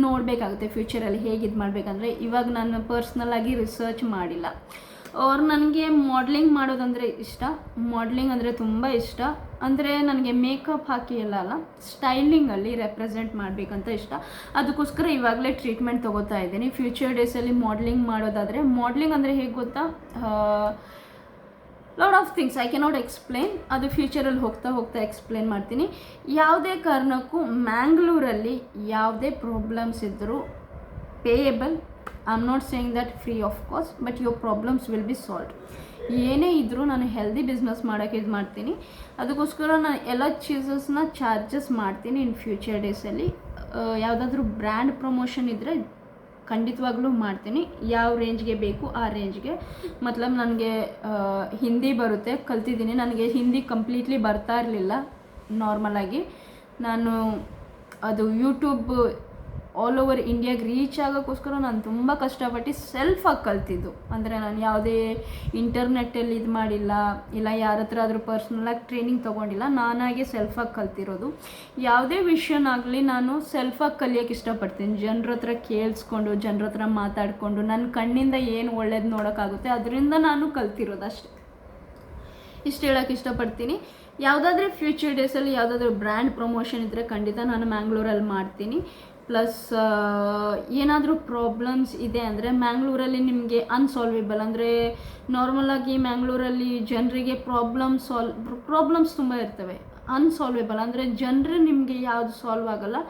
ನೋಡಬೇಕಾಗುತ್ತೆ ಫ್ಯೂಚರಲ್ಲಿ ಹೇಗೆ ಇದು ಮಾಡಬೇಕಂದ್ರೆ. ಇವಾಗ ನಾನು ಪರ್ಸ್ನಲ್ಲಾಗಿ ರಿಸರ್ಚ್ ಮಾಡಿಲ್ಲ. ನನಗೆ ಮಾಡಲಿಂಗ್ ಮಾಡೋದಂದರೆ ಇಷ್ಟ, ಮಾಡಲಿಂಗ್ ಅಂದರೆ ತುಂಬ ಇಷ್ಟ. ಅಂದರೆ ನನಗೆ ಮೇಕಪ್ ಹಾಕಿ ಅಲ್ಲ, ಸ್ಟೈಲಿಂಗಲ್ಲಿ ರೆಪ್ರೆಸೆಂಟ್ ಮಾಡಬೇಕಂತ ಇಷ್ಟ. ಅದಕ್ಕೋಸ್ಕರ ಇವಾಗಲೇ ಟ್ರೀಟ್ಮೆಂಟ್ ತೊಗೋತಾ ಇದ್ದೀನಿ. ಫ್ಯೂಚರ್ ಡೇಸಲ್ಲಿ ಮಾಡಲಿಂಗ್ ಮಾಡೋದಾದರೆ, ಮಾಡಲಿಂಗ್ ಅಂದರೆ ಹೇಗೆ ಗೊತ್ತಾ, lot of things I cannot explain, ಅದು ಫ್ಯೂಚರಲ್ಲಿ ಹೋಗ್ತಾ ಎಕ್ಸ್ಪ್ಲೇನ್ ಮಾಡ್ತೀನಿ. ಯಾವುದೇ ಕಾರಣಕ್ಕೂ ಮ್ಯಾಂಗ್ಳೂರಲ್ಲಿ ಯಾವುದೇ ಪ್ರಾಬ್ಲಮ್ಸ್ ಇದ್ದರೂ payable. I am not saying that free of cost, but your problems will be solved. ಏನೇ ಇದ್ದರೂ ನಾನು ಹೆಲ್ದಿ ಬಿಸ್ನೆಸ್ ಮಾಡೋಕ್ಕೆ ಇದು ಮಾಡ್ತೀನಿ. ಅದಕ್ಕೋಸ್ಕರ ನಾನು ಎಲ್ಲ ಚೀಸಸ್ನ ಚಾರ್ಜಸ್ ಮಾಡ್ತೀನಿ ಇನ್ ಫ್ಯೂಚರ್ ಡೇಸಲ್ಲಿ. ಯಾವುದಾದ್ರೂ ಬ್ರ್ಯಾಂಡ್ ಪ್ರಮೋಷನ್ ಇದ್ದರೆ ಖಂಡಿತವಾಗ್ಲೂ ಮಾಡ್ತೀನಿ, ಯಾವ ರೇಂಜ್ಗೆ ಬೇಕು ಆ ರೇಂಜ್ಗೆ. ಮತ್ಲಬ್ ನನಗೆ ಹಿಂದಿ ಬರುತ್ತೆ, ಕಲ್ತಿದ್ದೀನಿ. ನನಗೆ ಹಿಂದಿ ಕಂಪ್ಲೀಟ್ಲಿ ಬರ್ತಾ ಇರಲಿಲ್ಲ ನಾರ್ಮಲಾಗಿ. ನಾನು ಅದು ಯೂಟ್ಯೂಬ್ ಆಲ್ ಓವರ್ ಇಂಡಿಯಾಗೆ ರೀಚ್ ಆಗೋಕ್ಕೋಸ್ಕರ ನಾನು ತುಂಬ ಕಷ್ಟಪಟ್ಟು ಸೆಲ್ಫಾಗಿ ಕಲ್ತಿದ್ದು. ಅಂದರೆ ನಾನು ಯಾವುದೇ ಇಂಟರ್ನೆಟ್ಟಲ್ಲಿ ಇದು ಮಾಡಿಲ್ಲ, ಇಲ್ಲ ಯಾರ ಹತ್ರ ಆದರೂ ಪರ್ಸ್ನಲಾಗಿ ಟ್ರೈನಿಂಗ್ ತೊಗೊಂಡಿಲ್ಲ, ನಾನಾಗೆ ಸೆಲ್ಫಾಗಿ ಕಲ್ತಿರೋದು. ಯಾವುದೇ ವಿಷಯನಾಗಲಿ ನಾನು ಸೆಲ್ಫಾಗಿ ಕಲಿಯೋಕ್ಕೆ ಇಷ್ಟಪಡ್ತೀನಿ. ಜನರ ಹತ್ರ ಕೇಳಿಸ್ಕೊಂಡು, ಜನರ ಹತ್ರ ಮಾತಾಡಿಕೊಂಡು, ನನ್ನ ಕಣ್ಣಿಂದ ಏನು ಒಳ್ಳೇದು ನೋಡೋಕ್ಕಾಗುತ್ತೆ ಅದರಿಂದ ನಾನು ಕಲ್ತಿರೋದು ಅಷ್ಟೇ. ಇಷ್ಟು ಹೇಳೋಕ್ಕೆ ಇಷ್ಟಪಡ್ತೀನಿ. ಯಾವುದಾದ್ರೂ ಫ್ಯೂಚರ್ ಡೇಸಲ್ಲಿ ಯಾವುದಾದ್ರೂ ಬ್ರ್ಯಾಂಡ್ ಪ್ರಮೋಷನ್ ಇದ್ದರೆ ಖಂಡಿತ ನಾನು ಮ್ಯಾಂಗ್ಳೂರಲ್ಲಿ ಮಾಡ್ತೀನಿ. ಪ್ಲಸ್ ಏನಾದರೂ ಪ್ರಾಬ್ಲಮ್ಸ್ ಇದೆ ಅಂದರೆ, ಮ್ಯಾಂಗ್ಳೂರಲ್ಲಿ ನಿಮಗೆ ಅನ್ಸಾಲ್ವೇಬಲ್ ಅಂದರೆ, ನಾರ್ಮಲಾಗಿ ಮ್ಯಾಂಗ್ಳೂರಲ್ಲಿ ಜನರಿಗೆ ಪ್ರಾಬ್ಲಮ್ಸ್ ತುಂಬ ಇರ್ತವೆ. ಅನ್ಸಾಲ್ವೇಬಲ್ ಅಂದರೆ ಜನರು ನಿಮಗೆ ಯಾವುದು ಸಾಲ್ವ್ ಆಗೋಲ್ಲ,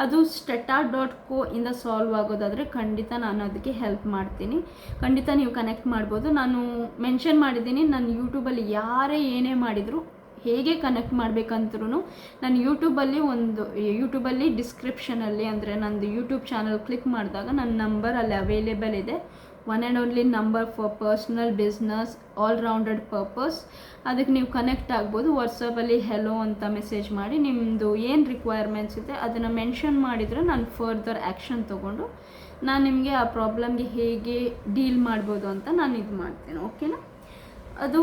ಅದು Stata.co ಇಂದ ಸಾಲ್ವ್ ಆಗೋದಾದರೆ ಖಂಡಿತ ನಾನು ಅದಕ್ಕೆ ಹೆಲ್ಪ್ ಮಾಡ್ತೀನಿ. ಖಂಡಿತ ನೀವು ಕನೆಕ್ಟ್ ಮಾಡ್ಬೋದು. ನಾನು ಮೆನ್ಷನ್ ಮಾಡಿದ್ದೀನಿ, ನಾನು ಯೂಟ್ಯೂಬಲ್ಲಿ ಯಾರೇ ಏನೇ ಮಾಡಿದರೂ ಹೇಗೆ ಕನೆಕ್ಟ್ ಮಾಡಬೇಕಂದ್ರೂ ನಾನು ಯೂಟ್ಯೂಬಲ್ಲಿ ಡಿಸ್ಕ್ರಿಪ್ಷನಲ್ಲಿ, ಅಂದರೆ ನಂದು ಯೂಟ್ಯೂಬ್ ಚಾನಲ್ ಕ್ಲಿಕ್ ಮಾಡಿದಾಗ ನನ್ನ ನಂಬರ್ ಅಲ್ಲಿ ಅವೈಲೇಬಲ್ ಇದೆ. One and only number for personal business all rounded purpose. ಅದಕ್ಕೆ ನೀವು ಕನೆಕ್ಟ್ ಆಗ್ಬೋದು. ವಾಟ್ಸಪ್ಪಲ್ಲಿ ಹೆಲೋ ಅಂತ ಮೆಸೇಜ್ ಮಾಡಿ ನಿಮ್ಮದು ಏನು ರಿಕ್ವೈರ್ಮೆಂಟ್ಸ್ ಇದೆ ಅದನ್ನು ಮೆನ್ಷನ್ ಮಾಡಿದರೆ ನಾನು ಫರ್ದರ್ ಆ್ಯಕ್ಷನ್ ತೊಗೊಂಡು ನಾನು ನಿಮಗೆ ಆ ಪ್ರಾಬ್ಲಮ್ಗೆ ಹೇಗೆ ಡೀಲ್ ಮಾಡ್ಬೋದು ಅಂತ ನಾನು ಇದು ಮಾಡ್ತೇನೆ. ಓಕೆನಾ? ಅದು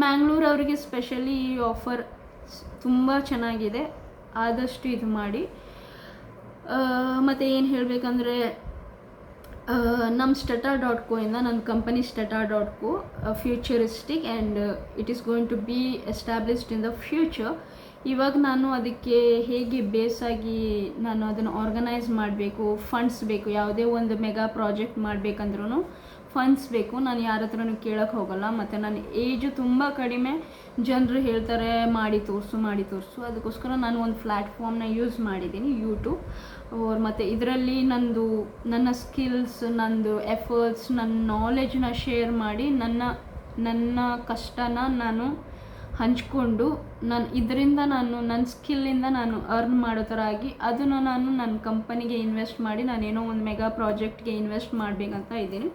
ಮ್ಯಾಂಗ್ಳೂರವರಿಗೆ ಸ್ಪೆಷಲಿ ಈ ಆಫರ್ ತುಂಬ ಚೆನ್ನಾಗಿದೆ, ಆದಷ್ಟು ಇದು ಮಾಡಿ. ಮತ್ತು ಏನು ಹೇಳಬೇಕಂದ್ರೆ, ನಮ್ಮ Stata.co ಇಂದ ನನ್ನ company Stata.co futuristic and it is going to be established in the future. ಇವಾಗ ನಾನು ಅದಕ್ಕೆ ಹೇಗೆ ಬೇಸಾಗಿ ನಾನು ಅದನ್ನು ಆರ್ಗನೈಸ್ ಮಾಡಬೇಕು, ಫಂಡ್ಸ್ ಬೇಕು. ಯಾವುದೇ ಒಂದು ಮೆಗಾ ಪ್ರಾಜೆಕ್ಟ್ ಮಾಡಬೇಕಂದ್ರೂ ಫಂಡ್ಸ್ ಬೇಕು. ನಾನು ಯಾರ ಹತ್ರನೂ ಕೇಳೋಕ್ಕೆ ಹೋಗಲ್ಲ. ಮತ್ತು ನನ್ನ ಏಜು ತುಂಬ ಕಡಿಮೆ. ಜನರು ಹೇಳ್ತಾರೆ ಮಾಡಿ ತೋರಿಸು. ಅದಕ್ಕೋಸ್ಕರ ನಾನು ಒಂದು ಪ್ಲ್ಯಾಟ್ಫಾರ್ಮ್ನ ಯೂಸ್ ಮಾಡಿದ್ದೀನಿ, ಯೂಟ್ಯೂಬ್. ಮತ್ತು ಇದರಲ್ಲಿ ನನ್ನ ಸ್ಕಿಲ್ಸ್, ನಂದು ಎಫರ್ಟ್ಸ್, ನನ್ನ ನಾಲೆಜ್ನ ಶೇರ್ ಮಾಡಿ ನನ್ನ ಕಷ್ಟನ ನಾನು ಹಂಚ್ಕೊಂಡು ಇದರಿಂದ ನನ್ನ ಸ್ಕಿಲ್ಲಿಂದ ನಾನು ಅರ್ನ್ ಮಾಡೋ ಥರ ಆಗಿ ಅದನ್ನು ನಾನು ನನ್ನ ಕಂಪನಿಗೆ ಇನ್ವೆಸ್ಟ್ ಮಾಡಿ ನಾನೇನೋ ಒಂದು ಮೆಗಾ ಪ್ರಾಜೆಕ್ಟ್ಗೆ ಇನ್ವೆಸ್ಟ್ ಮಾಡಬೇಕಂತ ಇದ್ದೀನಿ.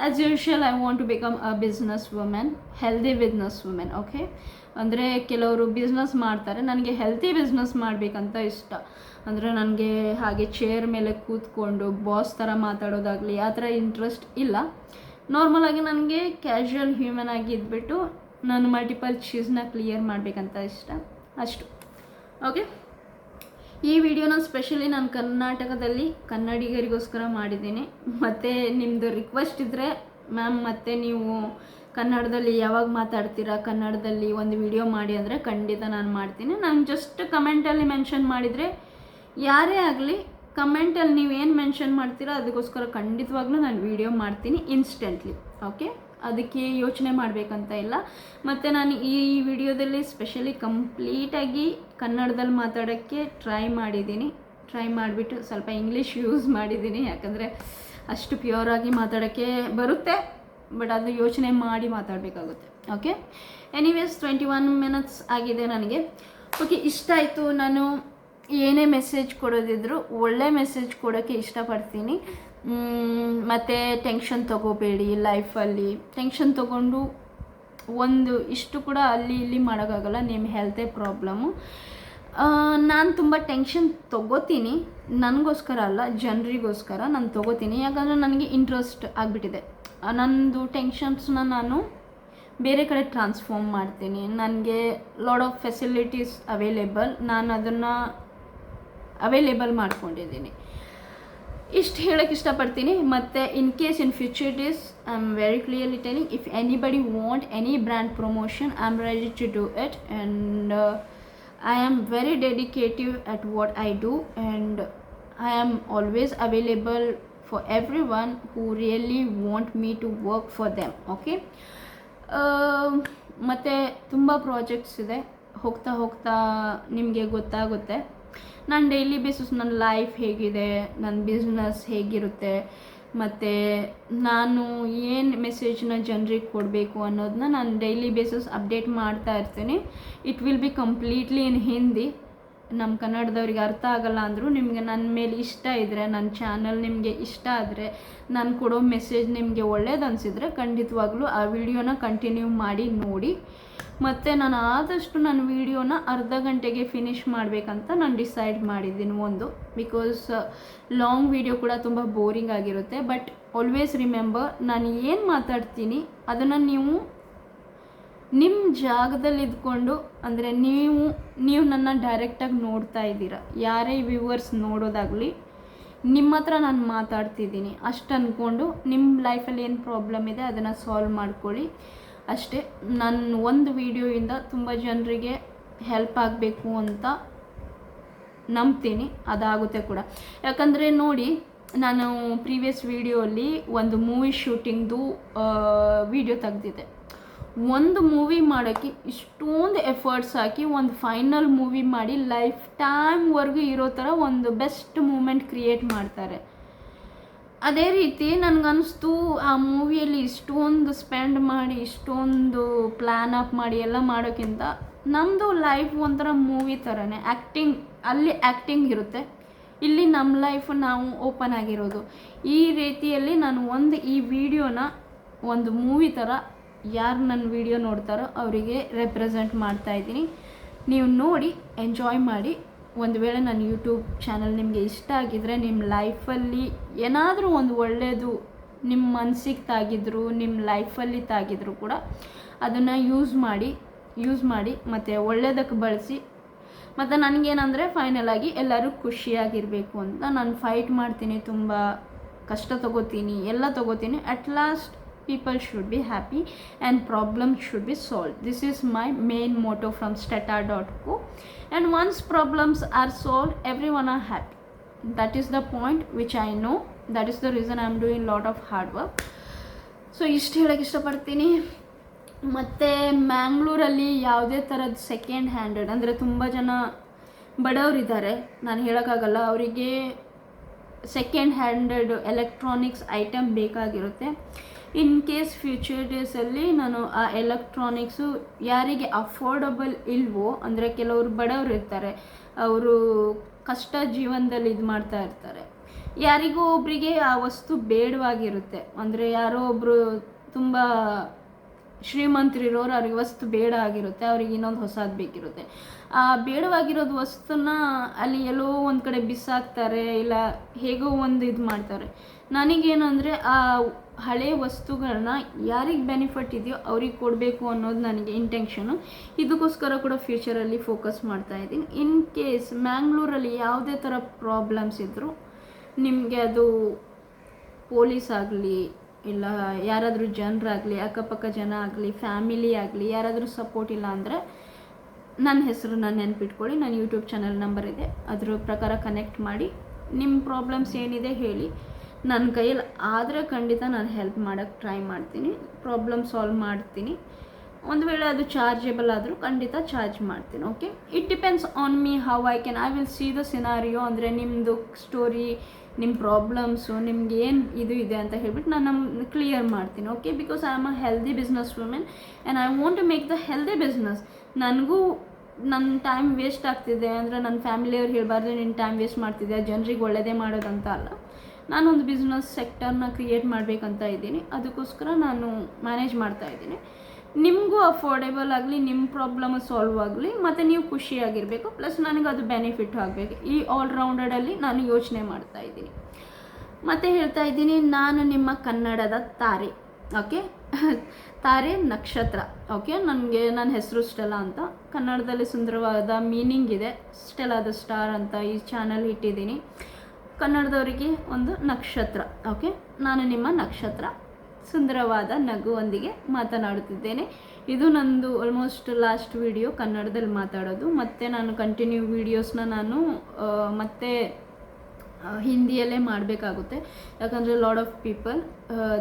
As usual I want to become a business women, healthy business women. Okay, ಅಂದರೆ ಕೆಲವರು ಬಿಸ್ನೆಸ್ ಮಾಡ್ತಾರೆ, ನನಗೆ ಹೆಲ್ತಿ ಬಿಸ್ನೆಸ್ ಮಾಡಬೇಕಂತ ಇಷ್ಟ. ಅಂದರೆ ನನಗೆ ಹಾಗೆ ಚೇರ್ ಮೇಲೆ ಕೂತ್ಕೊಂಡು ಬಾಸ್ ಥರ ಮಾತಾಡೋದಾಗಲಿ ಆ ಥರ ಇಂಟ್ರೆಸ್ಟ್ ಇಲ್ಲ. ನಾರ್ಮಲಾಗಿ ನನಗೆ ಕ್ಯಾಶುವಲ್ ಹ್ಯೂಮನ್ ಆಗಿ ಇದ್ಬಿಟ್ಟು ನಾನು ಮಲ್ಟಿಪಲ್ ಚೀಸ್ನ ಕ್ಲಿಯರ್ ಮಾಡಬೇಕಂತ ಇಷ್ಟ, ಅಷ್ಟು. ಓಕೆ, ಈ ವಿಡಿಯೋನ ಸ್ಪೆಷಲಿ ನಾನು ಕರ್ನಾಟಕದಲ್ಲಿ ಕನ್ನಡಿಗರಿಗೋಸ್ಕರ ಮಾಡಿದ್ದೀನಿ. ಮತ್ತು ನಿಮ್ಮದು ರಿಕ್ವೆಸ್ಟ್ ಇದ್ದರೆ ಮ್ಯಾಮ್ ಮತ್ತೆ ನೀವು ಕನ್ನಡದಲ್ಲಿ ಯಾವಾಗ ಮಾತಾಡ್ತೀರಾ, ಕನ್ನಡದಲ್ಲಿ ಒಂದು ವಿಡಿಯೋ ಮಾಡಿ ಅಂದರೆ ಖಂಡಿತ ನಾನು ಮಾಡ್ತೀನಿ. ನಾನು ಜಸ್ಟ್ ಕಮೆಂಟಲ್ಲಿ ಮೆನ್ಷನ್ ಮಾಡಿದರೆ, ಯಾರೇ ಆಗಲಿ ಕಮೆಂಟಲ್ಲಿ ನೀವೇನು ಮೆನ್ಷನ್ ಮಾಡ್ತೀರಾ ಅದಕ್ಕೋಸ್ಕರ ಖಂಡಿತವಾಗ್ಲೂ ನಾನು ವಿಡಿಯೋ ಮಾಡ್ತೀನಿ ಇನ್ಸ್ಟೆಂಟ್ಲಿ. ಓಕೆ, ಅದಕ್ಕೆ ಯೋಚನೆ ಮಾಡಬೇಕಂತ ಇಲ್ಲ. ಮತ್ತು ನಾನು ಈ ವಿಡಿಯೋದಲ್ಲಿ ಸ್ಪೆಷಲಿ ಕಂಪ್ಲೀಟಾಗಿ ಕನ್ನಡದಲ್ಲಿ ಮಾತಾಡೋಕ್ಕೆ ಟ್ರೈ ಮಾಡಿಬಿಟ್ಟು ಸ್ವಲ್ಪ ಇಂಗ್ಲೀಷ್ ಯೂಸ್ ಮಾಡಿದ್ದೀನಿ. ಯಾಕಂದರೆ ಅಷ್ಟು ಪ್ಯೂರಾಗಿ ಮಾತಾಡೋಕ್ಕೆ ಬರುತ್ತೆ, ಬಟ್ ಅದು ಯೋಚನೆ ಮಾಡಿ ಮಾತಾಡಬೇಕಾಗುತ್ತೆ. ಓಕೆ, ಎನಿವೇಸ್ 21 ಮಿನಿಟ್ಸ್ ಆಗಿದೆ ನನಗೆ. ಓಕೆ, ಇಷ್ಟ ಆಯಿತು. ನಾನು ಏನೇ ಮೆಸೇಜ್ ಕೊಡೋದಿದ್ರು ಒಳ್ಳೆ ಮೆಸೇಜ್ ಕೊಡೋಕ್ಕೆ ಇಷ್ಟಪಡ್ತೀನಿ. ಮತ್ತು ಟೆನ್ಷನ್ ತೊಗೋಬೇಡಿ. ಲೈಫಲ್ಲಿ ಟೆನ್ಷನ್ ತೊಗೊಂಡು ಇಷ್ಟು ಕೂಡ ಅಲ್ಲಿ ಇಲ್ಲಿ ಮಾಡೋಕ್ಕಾಗಲ್ಲ, ನಿಮ್ಮ ಹೆಲ್ತೇ ಪ್ರಾಬ್ಲಮ್ಮು. ನಾನು ತುಂಬ ಟೆನ್ಷನ್ ತೊಗೋತೀನಿ, ನನಗೋಸ್ಕರ ಅಲ್ಲ, ಜನರಿಗೋಸ್ಕರ ನಾನು ತೊಗೋತೀನಿ. ಯಾಕಂದರೆ ನನಗೆ ಇಂಟ್ರೆಸ್ಟ್ ಆಗಿಬಿಟ್ಟಿದೆ. ನನ್ನದು ಟೆನ್ಷನ್ಸ್ನ ನಾನು ಬೇರೆ ಕಡೆ ಟ್ರಾನ್ಸ್ಫಾರ್ಮ್ ಮಾಡ್ತೀನಿ. ನನಗೆ ಲಾಡ್ ಆಫ್ ಫೆಸಿಲಿಟೀಸ್ ಅವೈಲೇಬಲ್, ನಾನು ಅದನ್ನು ಅವೈಲೇಬಲ್ ಮಾಡ್ಕೊಂಡಿದ್ದೀನಿ. ಇಷ್ಟು ಹೇಳೋಕ್ಕೆ ಇಷ್ಟಪಡ್ತೀನಿ. ಮತ್ತು in case in future days I am very clearly telling, if anybody want any brand promotion I am ready to do it. And I am very dedicated at what I do, and I am always available for everyone who really want me to work for them. Okay, ಮತ್ತು ತುಂಬ projects ಇದೆ. ಹೋಗ್ತಾ ನಿಮಗೆ ಗೊತ್ತಾಗುತ್ತೆ ನಾನು daily basis ನನ್ನ life ಹೇಗಿದೆ, ನನ್ನ ಬಿಸ್ನೆಸ್ ಹೇಗಿರುತ್ತೆ, ಮತ್ತು ನಾನು ಏನು ಮೆಸೇಜ್ನ ಜನರಿಗೆ ಕೊಡಬೇಕು ಅನ್ನೋದನ್ನ ನಾನು ಡೈಲಿ ಬೇಸಿಸ್ ಅಪ್ಡೇಟ್ ಮಾಡ್ತಾ ಇರ್ತೀನಿ. ಇಟ್ ವಿಲ್ ಬಿ ಕಂಪ್ಲೀಟ್ಲಿ ಇನ್ ಹಿಂದಿ. ನಮ್ಮ ಕನ್ನಡದವ್ರಿಗೆ ಅರ್ಥ ಆಗಲ್ಲ ಅಂದರೂ ನಿಮಗೆ ನನ್ನ ಮೇಲೆ ಇಷ್ಟ ಇದ್ದರೆ, ನನ್ನ ಚಾನಲ್ ನಿಮಗೆ ಇಷ್ಟ ಆದರೆ, ನಾನು ಕೊಡೋ ಮೆಸೇಜ್ ನಿಮಗೆ ಒಳ್ಳೇದು ಅನಿಸಿದರೆ ಖಂಡಿತವಾಗ್ಲೂ ಆ ವಿಡಿಯೋನ ಕಂಟಿನ್ಯೂ ಮಾಡಿ ನೋಡಿ. ಮತ್ತು ನಾನು ಆದಷ್ಟು ನನ್ನ ವೀಡಿಯೋನ ಅರ್ಧ ಗಂಟೆಗೆ ಫಿನಿಷ್ ಮಾಡಬೇಕಂತ ನಾನು ಡಿಸೈಡ್ ಮಾಡಿದ್ದೀನಿ. ಬಿಕಾಸ್ ಲಾಂಗ್ ವೀಡಿಯೋ ಕೂಡ ತುಂಬ ಬೋರಿಂಗ್ ಆಗಿರುತ್ತೆ. ಬಟ್ ಆಲ್ವೇಸ್ ರಿಮೆಂಬರ್, ನಾನು ಏನು ಮಾತಾಡ್ತೀನಿ ಅದನ್ನು ನೀವು ನಿಮ್ಮ ಜಾಗದಲ್ಲಿ ಇದ್ಕೊಂಡು, ಅಂದರೆ ನೀವು ನನ್ನ ಡೈರೆಕ್ಟಾಗಿ ನೋಡ್ತಾ ಇದ್ದೀರ, ಯಾರೇ ವ್ಯೂವರ್ಸ್ ನೋಡೋದಾಗಲಿ ನಿಮ್ಮ ಹತ್ರ ನಾನು ಮಾತಾಡ್ತಿದ್ದೀನಿ ಅಷ್ಟು ಅಂದ್ಕೊಂಡು ನಿಮ್ಮ ಲೈಫಲ್ಲಿ ಏನು ಪ್ರಾಬ್ಲಮ್ ಇದೆ ಅದನ್ನು ಸಾಲ್ವ್ ಮಾಡ್ಕೊಳ್ಳಿ ಅಷ್ಟೇ. ನನ್ನ ಒಂದು ವಿಡಿಯೋಯಿಂದ ತುಂಬ ಜನರಿಗೆ ಹೆಲ್ಪ್ ಆಗಬೇಕು ಅಂತ ನಂಬ್ತೀನಿ, ಅದಾಗುತ್ತೆ ಕೂಡ. ಯಾಕಂದರೆ ನೋಡಿ, ನಾನು ಪ್ರೀವಿಯಸ್ ವಿಡಿಯೋಲ್ಲಿ ಒಂದು ಮೂವಿ ಶೂಟಿಂಗ್ದು ವಿಡಿಯೋ ತೆಗೆದಿದ್ದೆ. ಒಂದು ಮೂವಿ ಮಾಡೋಕ್ಕೆ ಇಷ್ಟೊಂದು ಎಫರ್ಟ್ಸ್ ಹಾಕಿ ಒಂದು ಫೈನಲ್ ಮೂವಿ ಮಾಡಿ ಲೈಫ್ ಟೈಮ್ವರೆಗೂ ಇರೋ ಥರ ಒಂದು ಬೆಸ್ಟ್ ಮೂಮೆಂಟ್ ಕ್ರಿಯೇಟ್ ಮಾಡ್ತಾರೆ. ಅದೇ ರೀತಿ ನನಗನ್ನಿಸ್ತು, ಆ ಮೂವಿಯಲ್ಲಿ ಇಷ್ಟೊಂದು ಸ್ಪೆಂಡ್ ಮಾಡಿ ಇಷ್ಟೊಂದು ಪ್ಲ್ಯಾನ್ ಅಪ್ ಮಾಡಿ ಎಲ್ಲ ಮಾಡೋಕ್ಕಿಂತ ನಮ್ಮದು ಲೈಫ್ ಒಂಥರ ಮೂವಿ ಥರನೇ. ಅಲ್ಲಿ ಆ್ಯಕ್ಟಿಂಗ್ ಇರುತ್ತೆ, ಇಲ್ಲಿ ನಮ್ಮ ಲೈಫು ನಾವು ಓಪನ್ ಆಗಿರೋದು. ಈ ರೀತಿಯಲ್ಲಿ ನಾನು ಈ ವಿಡಿಯೋನ ಒಂದು ಮೂವಿ ಥರ ಯಾರು ನನ್ನ ವಿಡಿಯೋ ನೋಡ್ತಾರೋ ಅವರಿಗೆ ರೆಪ್ರೆಸೆಂಟ್ ಮಾಡ್ತಾಯಿದ್ದೀನಿ. ನೀವು ನೋಡಿ ಎಂಜಾಯ್ ಮಾಡಿ. ಒಂದು ವೇಳೆ ನನ್ನ ಯೂಟ್ಯೂಬ್ ಚಾನಲ್ ನಿಮಗೆ ಇಷ್ಟ ಆಗಿದ್ದರೆ, ನಿಮ್ಮ ಲೈಫಲ್ಲಿ ಏನಾದರೂ ಒಂದು ಒಳ್ಳೆಯದು ನಿಮ್ಮ ಮನಸ್ಸಿಗೆ ತಾಗಿದ್ರು, ನಿಮ್ಮ ಲೈಫಲ್ಲಿ ತಾಗಿದ್ರು ಕೂಡ ಅದನ್ನು ಯೂಸ್ ಮಾಡಿ ಮತ್ತು ಒಳ್ಳೆಯದಕ್ಕೆ ಬಳಸಿ. ಮತ್ತು ನನಗೇನಂದರೆ ಫೈನಲಾಗಿ ಎಲ್ಲರೂ ಖುಷಿಯಾಗಿರಬೇಕು ಅಂತ ನಾನು ಫೈಟ್ ಮಾಡ್ತೀನಿ, ತುಂಬ ಕಷ್ಟ ತೊಗೋತೀನಿ, ಎಲ್ಲ ತೊಗೋತೀನಿ. At last people should be happy and problems should be solved. This is my main motto from Stata.co. And once problems are solved, everyone are happy. That is the point which I know. That is the reason I am doing lot of hard work. So ಇಷ್ಟು ಹೇಳೋಕ್ಕೆ ಇಷ್ಟಪಡ್ತೀನಿ. ಮತ್ತು ಮ್ಯಾಂಗ್ಳೂರಲ್ಲಿ ಯಾವುದೇ ಥರದ second handed ಅಂದರೆ ತುಂಬ ಜನ ಬಡವರಿದ್ದಾರೆ, ನಾನು ಹೇಳೋಕ್ಕಾಗಲ್ಲ, ಅವರಿಗೆ ಸೆಕೆಂಡ್ ಹ್ಯಾಂಡೆಡ್ ಎಲೆಕ್ಟ್ರಾನಿಕ್ಸ್ ಐಟಮ್ ಬೇಕಾಗಿರುತ್ತೆ. ಇನ್ ಕೇಸ್ ಫ್ಯೂಚರ್ ಡೇಸಲ್ಲಿ ನಾನು ಆ ಎಲೆಕ್ಟ್ರಾನಿಕ್ಸು ಯಾರಿಗೆ ಅಫೋರ್ಡಬಲ್ ಇಲ್ವೋ, ಅಂದರೆ ಕೆಲವರು ಬಡವರು ಇರ್ತಾರೆ, ಅವರು ಕಷ್ಟ ಜೀವನದಲ್ಲಿ ಇದು ಮಾಡ್ತಾ ಇರ್ತಾರೆ, ಯಾರಿಗೋ ಒಬ್ಬರಿಗೆ ಆ ವಸ್ತು ಬೇಡವಾಗಿರುತ್ತೆ, ಅಂದರೆ ಯಾರೋ ಒಬ್ಬರು ತುಂಬ ಶ್ರೀಮಂತರಿರೋರು ಅವ್ರಿಗೆ ವಸ್ತು ಬೇಡ ಆಗಿರುತ್ತೆ, ಅವ್ರಿಗೆ ಇನ್ನೊಂದು ಹೊಸದು ಬೇಕಿರುತ್ತೆ. ಆ ಬೇಡವಾಗಿರೋದು ವಸ್ತುನ ಅಲ್ಲಿ ಎಲ್ಲೋ ಒಂದು ಕಡೆ ಬಿಸಾಕ್ತಾರೆ, ಇಲ್ಲ ಹೇಗೋ ಒಂದು ಇದು ಮಾಡ್ತಾರೆ. ನನಗೇನು ಅಂದರೆ ಆ ಹಳೆ ವಸ್ತುಗಳನ್ನ ಯಾರಿಗೆ ಬೆನಿಫಿಟ್ ಇದೆಯೋ ಅವ್ರಿಗೆ ಕೊಡಬೇಕು ಅನ್ನೋದು ನನಗೆ ಇಂಟೆನ್ಷನು. ಇದಕ್ಕೋಸ್ಕರ ಕೂಡ ಫ್ಯೂಚರಲ್ಲಿ ಫೋಕಸ್ ಮಾಡ್ತಾಯಿದ್ದೀನಿ. ಇನ್ ಕೇಸ್ ಮ್ಯಾಂಗ್ಳೂರಲ್ಲಿ ಯಾವುದೇ ಥರ ಪ್ರಾಬ್ಲಮ್ಸ್ ಇದ್ದರೂ, ನಿಮಗೆ ಅದು ಪೊಲೀಸ್ ಆಗಲಿ, ಇಲ್ಲ ಯಾರಾದರೂ ಜನರಾಗಲಿ, ಅಕ್ಕಪಕ್ಕ ಜನ ಆಗಲಿ, ಫ್ಯಾಮಿಲಿ ಆಗಲಿ, ಯಾರಾದರೂ ಸಪೋರ್ಟ್ ಇಲ್ಲ ಅಂದರೆ ನನ್ನ ಹೆಸರು ನಾನು ನೆನ್ಪಿಟ್ಕೊಳ್ಳಿ. ನನ್ನ ಯೂಟ್ಯೂಬ್ ಚಾನಲ್ ನಂಬರ್ ಇದೆ, ಅದ್ರ ಪ್ರಕಾರ ಕನೆಕ್ಟ್ ಮಾಡಿ ನಿಮ್ಮ ಪ್ರಾಬ್ಲಮ್ಸ್ ಏನಿದೆ ಹೇಳಿ. ನನ್ನ ಕೈಯಲ್ಲಿ ಆದರೆ ಖಂಡಿತ ನಾನು ಹೆಲ್ಪ್ ಮಾಡೋಕ್ಕೆ ಟ್ರೈ ಮಾಡ್ತೀನಿ, ಪ್ರಾಬ್ಲಮ್ ಸಾಲ್ವ್ ಮಾಡ್ತೀನಿ. ಒಂದು ವೇಳೆ ಅದು ಚಾರ್ಜೇಬಲ್ ಆದರೂ ಖಂಡಿತ ಚಾರ್ಜ್ ಮಾಡ್ತೀನಿ. Okay, it depends on me how I will see the scenario. ಅಂದರೆ ನಿಮ್ಮದು ಸ್ಟೋರಿ, ನಿಮ್ಮ ಪ್ರಾಬ್ಲಮ್ಸು, ನಿಮ್ಗೆ ಏನು ಇದು ಇದೆ ಅಂತ ಹೇಳ್ಬಿಟ್ಟು ನಾನು ಕ್ಲಿಯರ್ ಮಾಡ್ತೀನಿ. Okay, because I am a healthy business women and I want to make the healthy business. ನನಗೂ ನನ್ನ ಟೈಮ್ ವೇಸ್ಟ್ ಆಗ್ತಿದೆ ಅಂದರೆ ನನ್ನ ಫ್ಯಾಮಿಲಿಯವ್ರು ಹೇಳಬಾರ್ದು ನಿನ್ನ ಟೈಮ್ ವೇಸ್ಟ್ ಮಾಡ್ತಿದ್ದೆ, ಜನರಿಗೆ ಒಳ್ಳೆಯದೇ ಮಾಡೋದಂತ ಅಲ್ಲ. ನಾನೊಂದು ಬಿಸ್ನೆಸ್ ಸೆಕ್ಟರ್ನ ಕ್ರಿಯೇಟ್ ಮಾಡಬೇಕಂತ ಇದ್ದೀನಿ, ಅದಕ್ಕೋಸ್ಕರ ನಾನು ಮ್ಯಾನೇಜ್ ಮಾಡ್ತಾಯಿದ್ದೀನಿ. ನಿಮಗೂ ಅಫೋರ್ಡೆಬಲ್ ಆಗಲಿ, ನಿಮ್ಮ ಪ್ರಾಬ್ಲಮ್ ಸಾಲ್ವ್ ಆಗಲಿ, ಮತ್ತು ನೀವು ಖುಷಿಯಾಗಿರಬೇಕು, ಪ್ಲಸ್ ನನಗೆ ಅದು ಬೆನಿಫಿಟ್ ಆಗಬೇಕು. ಈ ಆಲ್ರೌಂಡೆಡಲ್ಲಿ ನಾನು ಯೋಚನೆ ಮಾಡ್ತಾಯಿದ್ದೀನಿ. ಮತ್ತು ಹೇಳ್ತಾ ಇದ್ದೀನಿ, ನಾನು ನಿಮ್ಮ ಕನ್ನಡದ ತಾರೆ. ಓಕೆ, ತಾರೆ ನಕ್ಷತ್ರ. ಓಕೆ, ನನಗೆ ನನ್ನ ಹೆಸರು ಸ್ಟೆಲಾ ಅಂತ. ಕನ್ನಡದಲ್ಲಿ ಸುಂದರವಾದ ಮೀನಿಂಗ್ ಇದೆ, ಸ್ಟೆಲಾದ ಸ್ಟಾರ್ ಅಂತ ಈ ಚಾನಲ್ ಇಟ್ಟಿದ್ದೀನಿ. ಕನ್ನಡದವರಿಗೆ ಒಂದು ನಕ್ಷತ್ರ. ಓಕೆ, ನಾನು ನಿಮ್ಮ ನಕ್ಷತ್ರ, ಸುಂದರವಾದ ನಗುವೊಂದಿಗೆ ಮಾತನಾಡುತ್ತಿದ್ದೇನೆ. ಇದು ನಂದು ಆಲ್ಮೋಸ್ಟ್ ಲಾಸ್ಟ್ ವಿಡಿಯೋ ಕನ್ನಡದಲ್ಲಿ ಮಾತಾಡೋದು. ಮತ್ತು ನಾನು ಕಂಟಿನ್ಯೂ ವೀಡಿಯೋಸ್ನ ನಾನು ಮತ್ತೆ ಹಿಂದಿಯಲ್ಲೇ ಮಾಡಬೇಕಾಗುತ್ತೆ, ಯಾಕಂದರೆ lot of people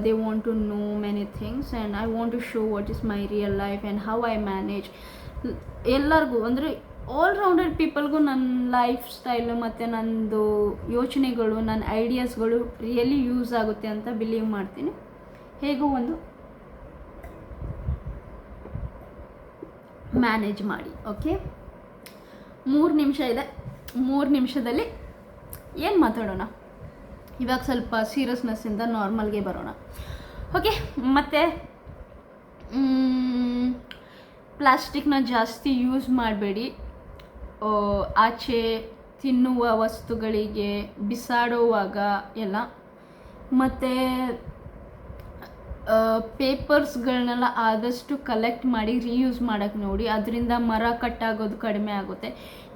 they want to know many things and I want to show what is my real life and how I manage. ಎಲ್ಲರಿಗೂ ಅಂದರೆ ಆಲ್ರೌಂಡೆಡ್ ಪೀಪಲ್ಗೂ ನನ್ನ ಲೈಫ್ ಸ್ಟೈಲು ಮತ್ತು ನನ್ನದು ಯೋಚನೆಗಳು, ನನ್ನ ಐಡಿಯಾಸ್ಗಳು ರಿಯಲಿ ಯೂಸ್ ಆಗುತ್ತೆ ಅಂತ ಬಿಲೀವ್ ಮಾಡ್ತೀನಿ. ಹೇಗೋ ಒಂದು ಮ್ಯಾನೇಜ್ ಮಾಡಿ. ಓಕೆ, 3 ನಿಮಿಷ ಇದೆ. 3 ನಿಮಿಷದಲ್ಲಿ ಏನು ಮಾತಾಡೋಣ? ಇವಾಗ ಸ್ವಲ್ಪ ಸೀರಿಯಸ್ನೆಸ್ಸಿಂದ ನಾರ್ಮಲ್ಗೆ ಬರೋಣ. ಓಕೆ, ಮತ್ತು ಪ್ಲಾಸ್ಟಿಕ್ನ ಜಾಸ್ತಿ ಯೂಸ್ ಮಾಡಬೇಡಿ. ಆಚೆ ತಿನ್ನುವ ವಸ್ತುಗಳಿಗೆ ಬಿಸಾಡುವಾಗ ಎಲ್ಲ. ಮತ್ತು ಪೇಪರ್ಸ್ಗಳನ್ನೆಲ್ಲ ಆದಷ್ಟು ಕಲೆಕ್ಟ್ ಮಾಡಿ ರೀಯೂಸ್ ಮಾಡೋಕ್ಕೆ ನೋಡಿ, ಅದರಿಂದ ಮರ ಕಟ್ಟಾಗೋದು ಕಡಿಮೆ ಆಗುತ್ತೆ.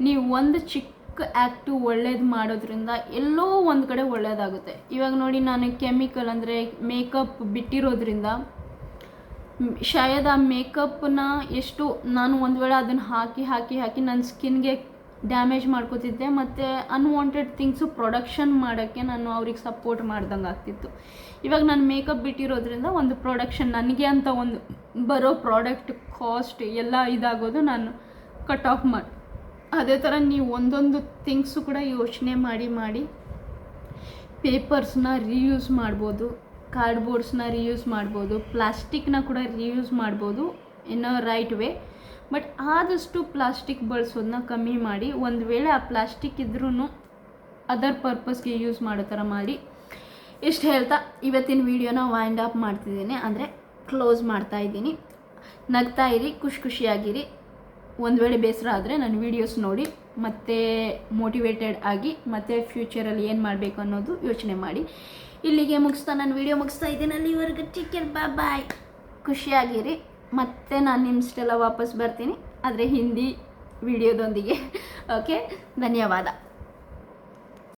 ನೀವು ಒಂದು ಚಿಕ್ಕ ಆ್ಯಕ್ಟು ಒಳ್ಳೇದು ಮಾಡೋದ್ರಿಂದ ಎಲ್ಲೋ ಒಂದು ಕಡೆ ಒಳ್ಳೆಯದಾಗುತ್ತೆ. ಇವಾಗ ನೋಡಿ, ನಾನು ಕೆಮಿಕಲ್ ಅಂದರೆ ಮೇಕಪ್ ಬಿಟ್ಟಿರೋದ್ರಿಂದ ಶಾಯದ್ ಆ ಮೇಕಪ್ನ ಎಷ್ಟು ನಾನು ಒಂದು ವೇಳೆ ಅದನ್ನು ಹಾಕಿ ನನ್ನ ಸ್ಕಿನ್ಗೆ ಡ್ಯಾಮೇಜ್ ಮಾಡ್ಕೋತಿದ್ದೆ, ಮತ್ತು ಅನ್ವಾಂಟೆಡ್ ಥಿಂಗ್ಸು ಪ್ರೊಡಕ್ಷನ್ ಮಾಡೋಕ್ಕೆ ನಾನು ಅವ್ರಿಗೆ ಸಪೋರ್ಟ್ ಮಾಡ್ದಂಗೆ ಆಗ್ತಿತ್ತು. ಇವಾಗ ನಾನು ಮೇಕಪ್ ಬಿಟ್ಟಿರೋದ್ರಿಂದ ಒಂದು ಪ್ರೊಡಕ್ಷನ್, ನನಗೆ ಅಂತ ಒಂದು ಬರೋ ಪ್ರಾಡಕ್ಟ್ ಕಾಸ್ಟ್ ಎಲ್ಲ ಇದಾಗೋದು ನಾನು ಕಟ್ ಆಫ್ ಮಾಡಿ. ಅದೇ ಥರ ನೀವು ಒಂದೊಂದು ಥಿಂಗ್ಸು ಕೂಡ ಯೋಚನೆ ಮಾಡಿ ಪೇಪರ್ಸ್ನ ರೀಯೂಸ್ ಮಾಡ್ಬೋದು, ಕಾರ್ಡ್ಬೋರ್ಡ್ಸ್ನ ರೀಯೂಸ್ ಮಾಡ್ಬೋದು, ಪ್ಲಾಸ್ಟಿಕ್ನ ಕೂಡ ರೀಯೂಸ್ ಮಾಡ್ಬೋದು ಇನ್ ಅ ರೈಟ್ ವೇ. ಬಟ್ ಆದಷ್ಟು ಪ್ಲಾಸ್ಟಿಕ್ ಬಳಸೋದನ್ನ ಕಮ್ಮಿ ಮಾಡಿ, ಒಂದು ವೇಳೆ ಆ ಪ್ಲಾಸ್ಟಿಕ್ ಇದ್ರೂ ಅದರ್ ಪರ್ಪಸ್ಗೆ ಯೂಸ್ ಮಾಡೋ ಥರ ಮಾಡಿ. ಇಷ್ಟು ಹೇಳ್ತಾ ಇವತ್ತಿನ ವೀಡಿಯೋನ ವೈಂಡ್ ಅಪ್ ಮಾಡ್ತಿದ್ದೀನಿ, ಅಂದರೆ ಕ್ಲೋಸ್ ಮಾಡ್ತಾಯಿದ್ದೀನಿ. ನಗ್ತಾ ಇರಿ, ಖುಷಿಯಾಗಿರಿ. ಒಂದು ವೇಳೆ ಬೇಸರ ಆದರೆ ನನ್ನ ವೀಡಿಯೋಸ್ ನೋಡಿ ಮತ್ತು ಮೋಟಿವೇಟೆಡ್ ಆಗಿ ಮತ್ತು ಫ್ಯೂಚರಲ್ಲಿ ಏನು ಮಾಡಬೇಕು ಅನ್ನೋದು ಯೋಚನೆ ಮಾಡಿ. ಇಲ್ಲಿಗೆ ನನ್ನ ವೀಡಿಯೋ ಮುಗಿಸ್ತಾ ಇದ್ದೀನಿ. ಅಲ್ಲಿವರೆಗೂ ಟೇಕ್ ಕೇರ್, ಬಾಯ್. ಖುಷಿಯಾಗಿರಿ. ಮತ್ತು ನಾನು ನಿಮ್ಮೆಲ್ಲ ವಾಪಸ್ ಬರ್ತೀನಿ, ಆದರೆ ಹಿಂದಿ ವಿಡಿಯೋದೊಂದಿಗೆ. ಓಕೆ, ಧನ್ಯವಾದ.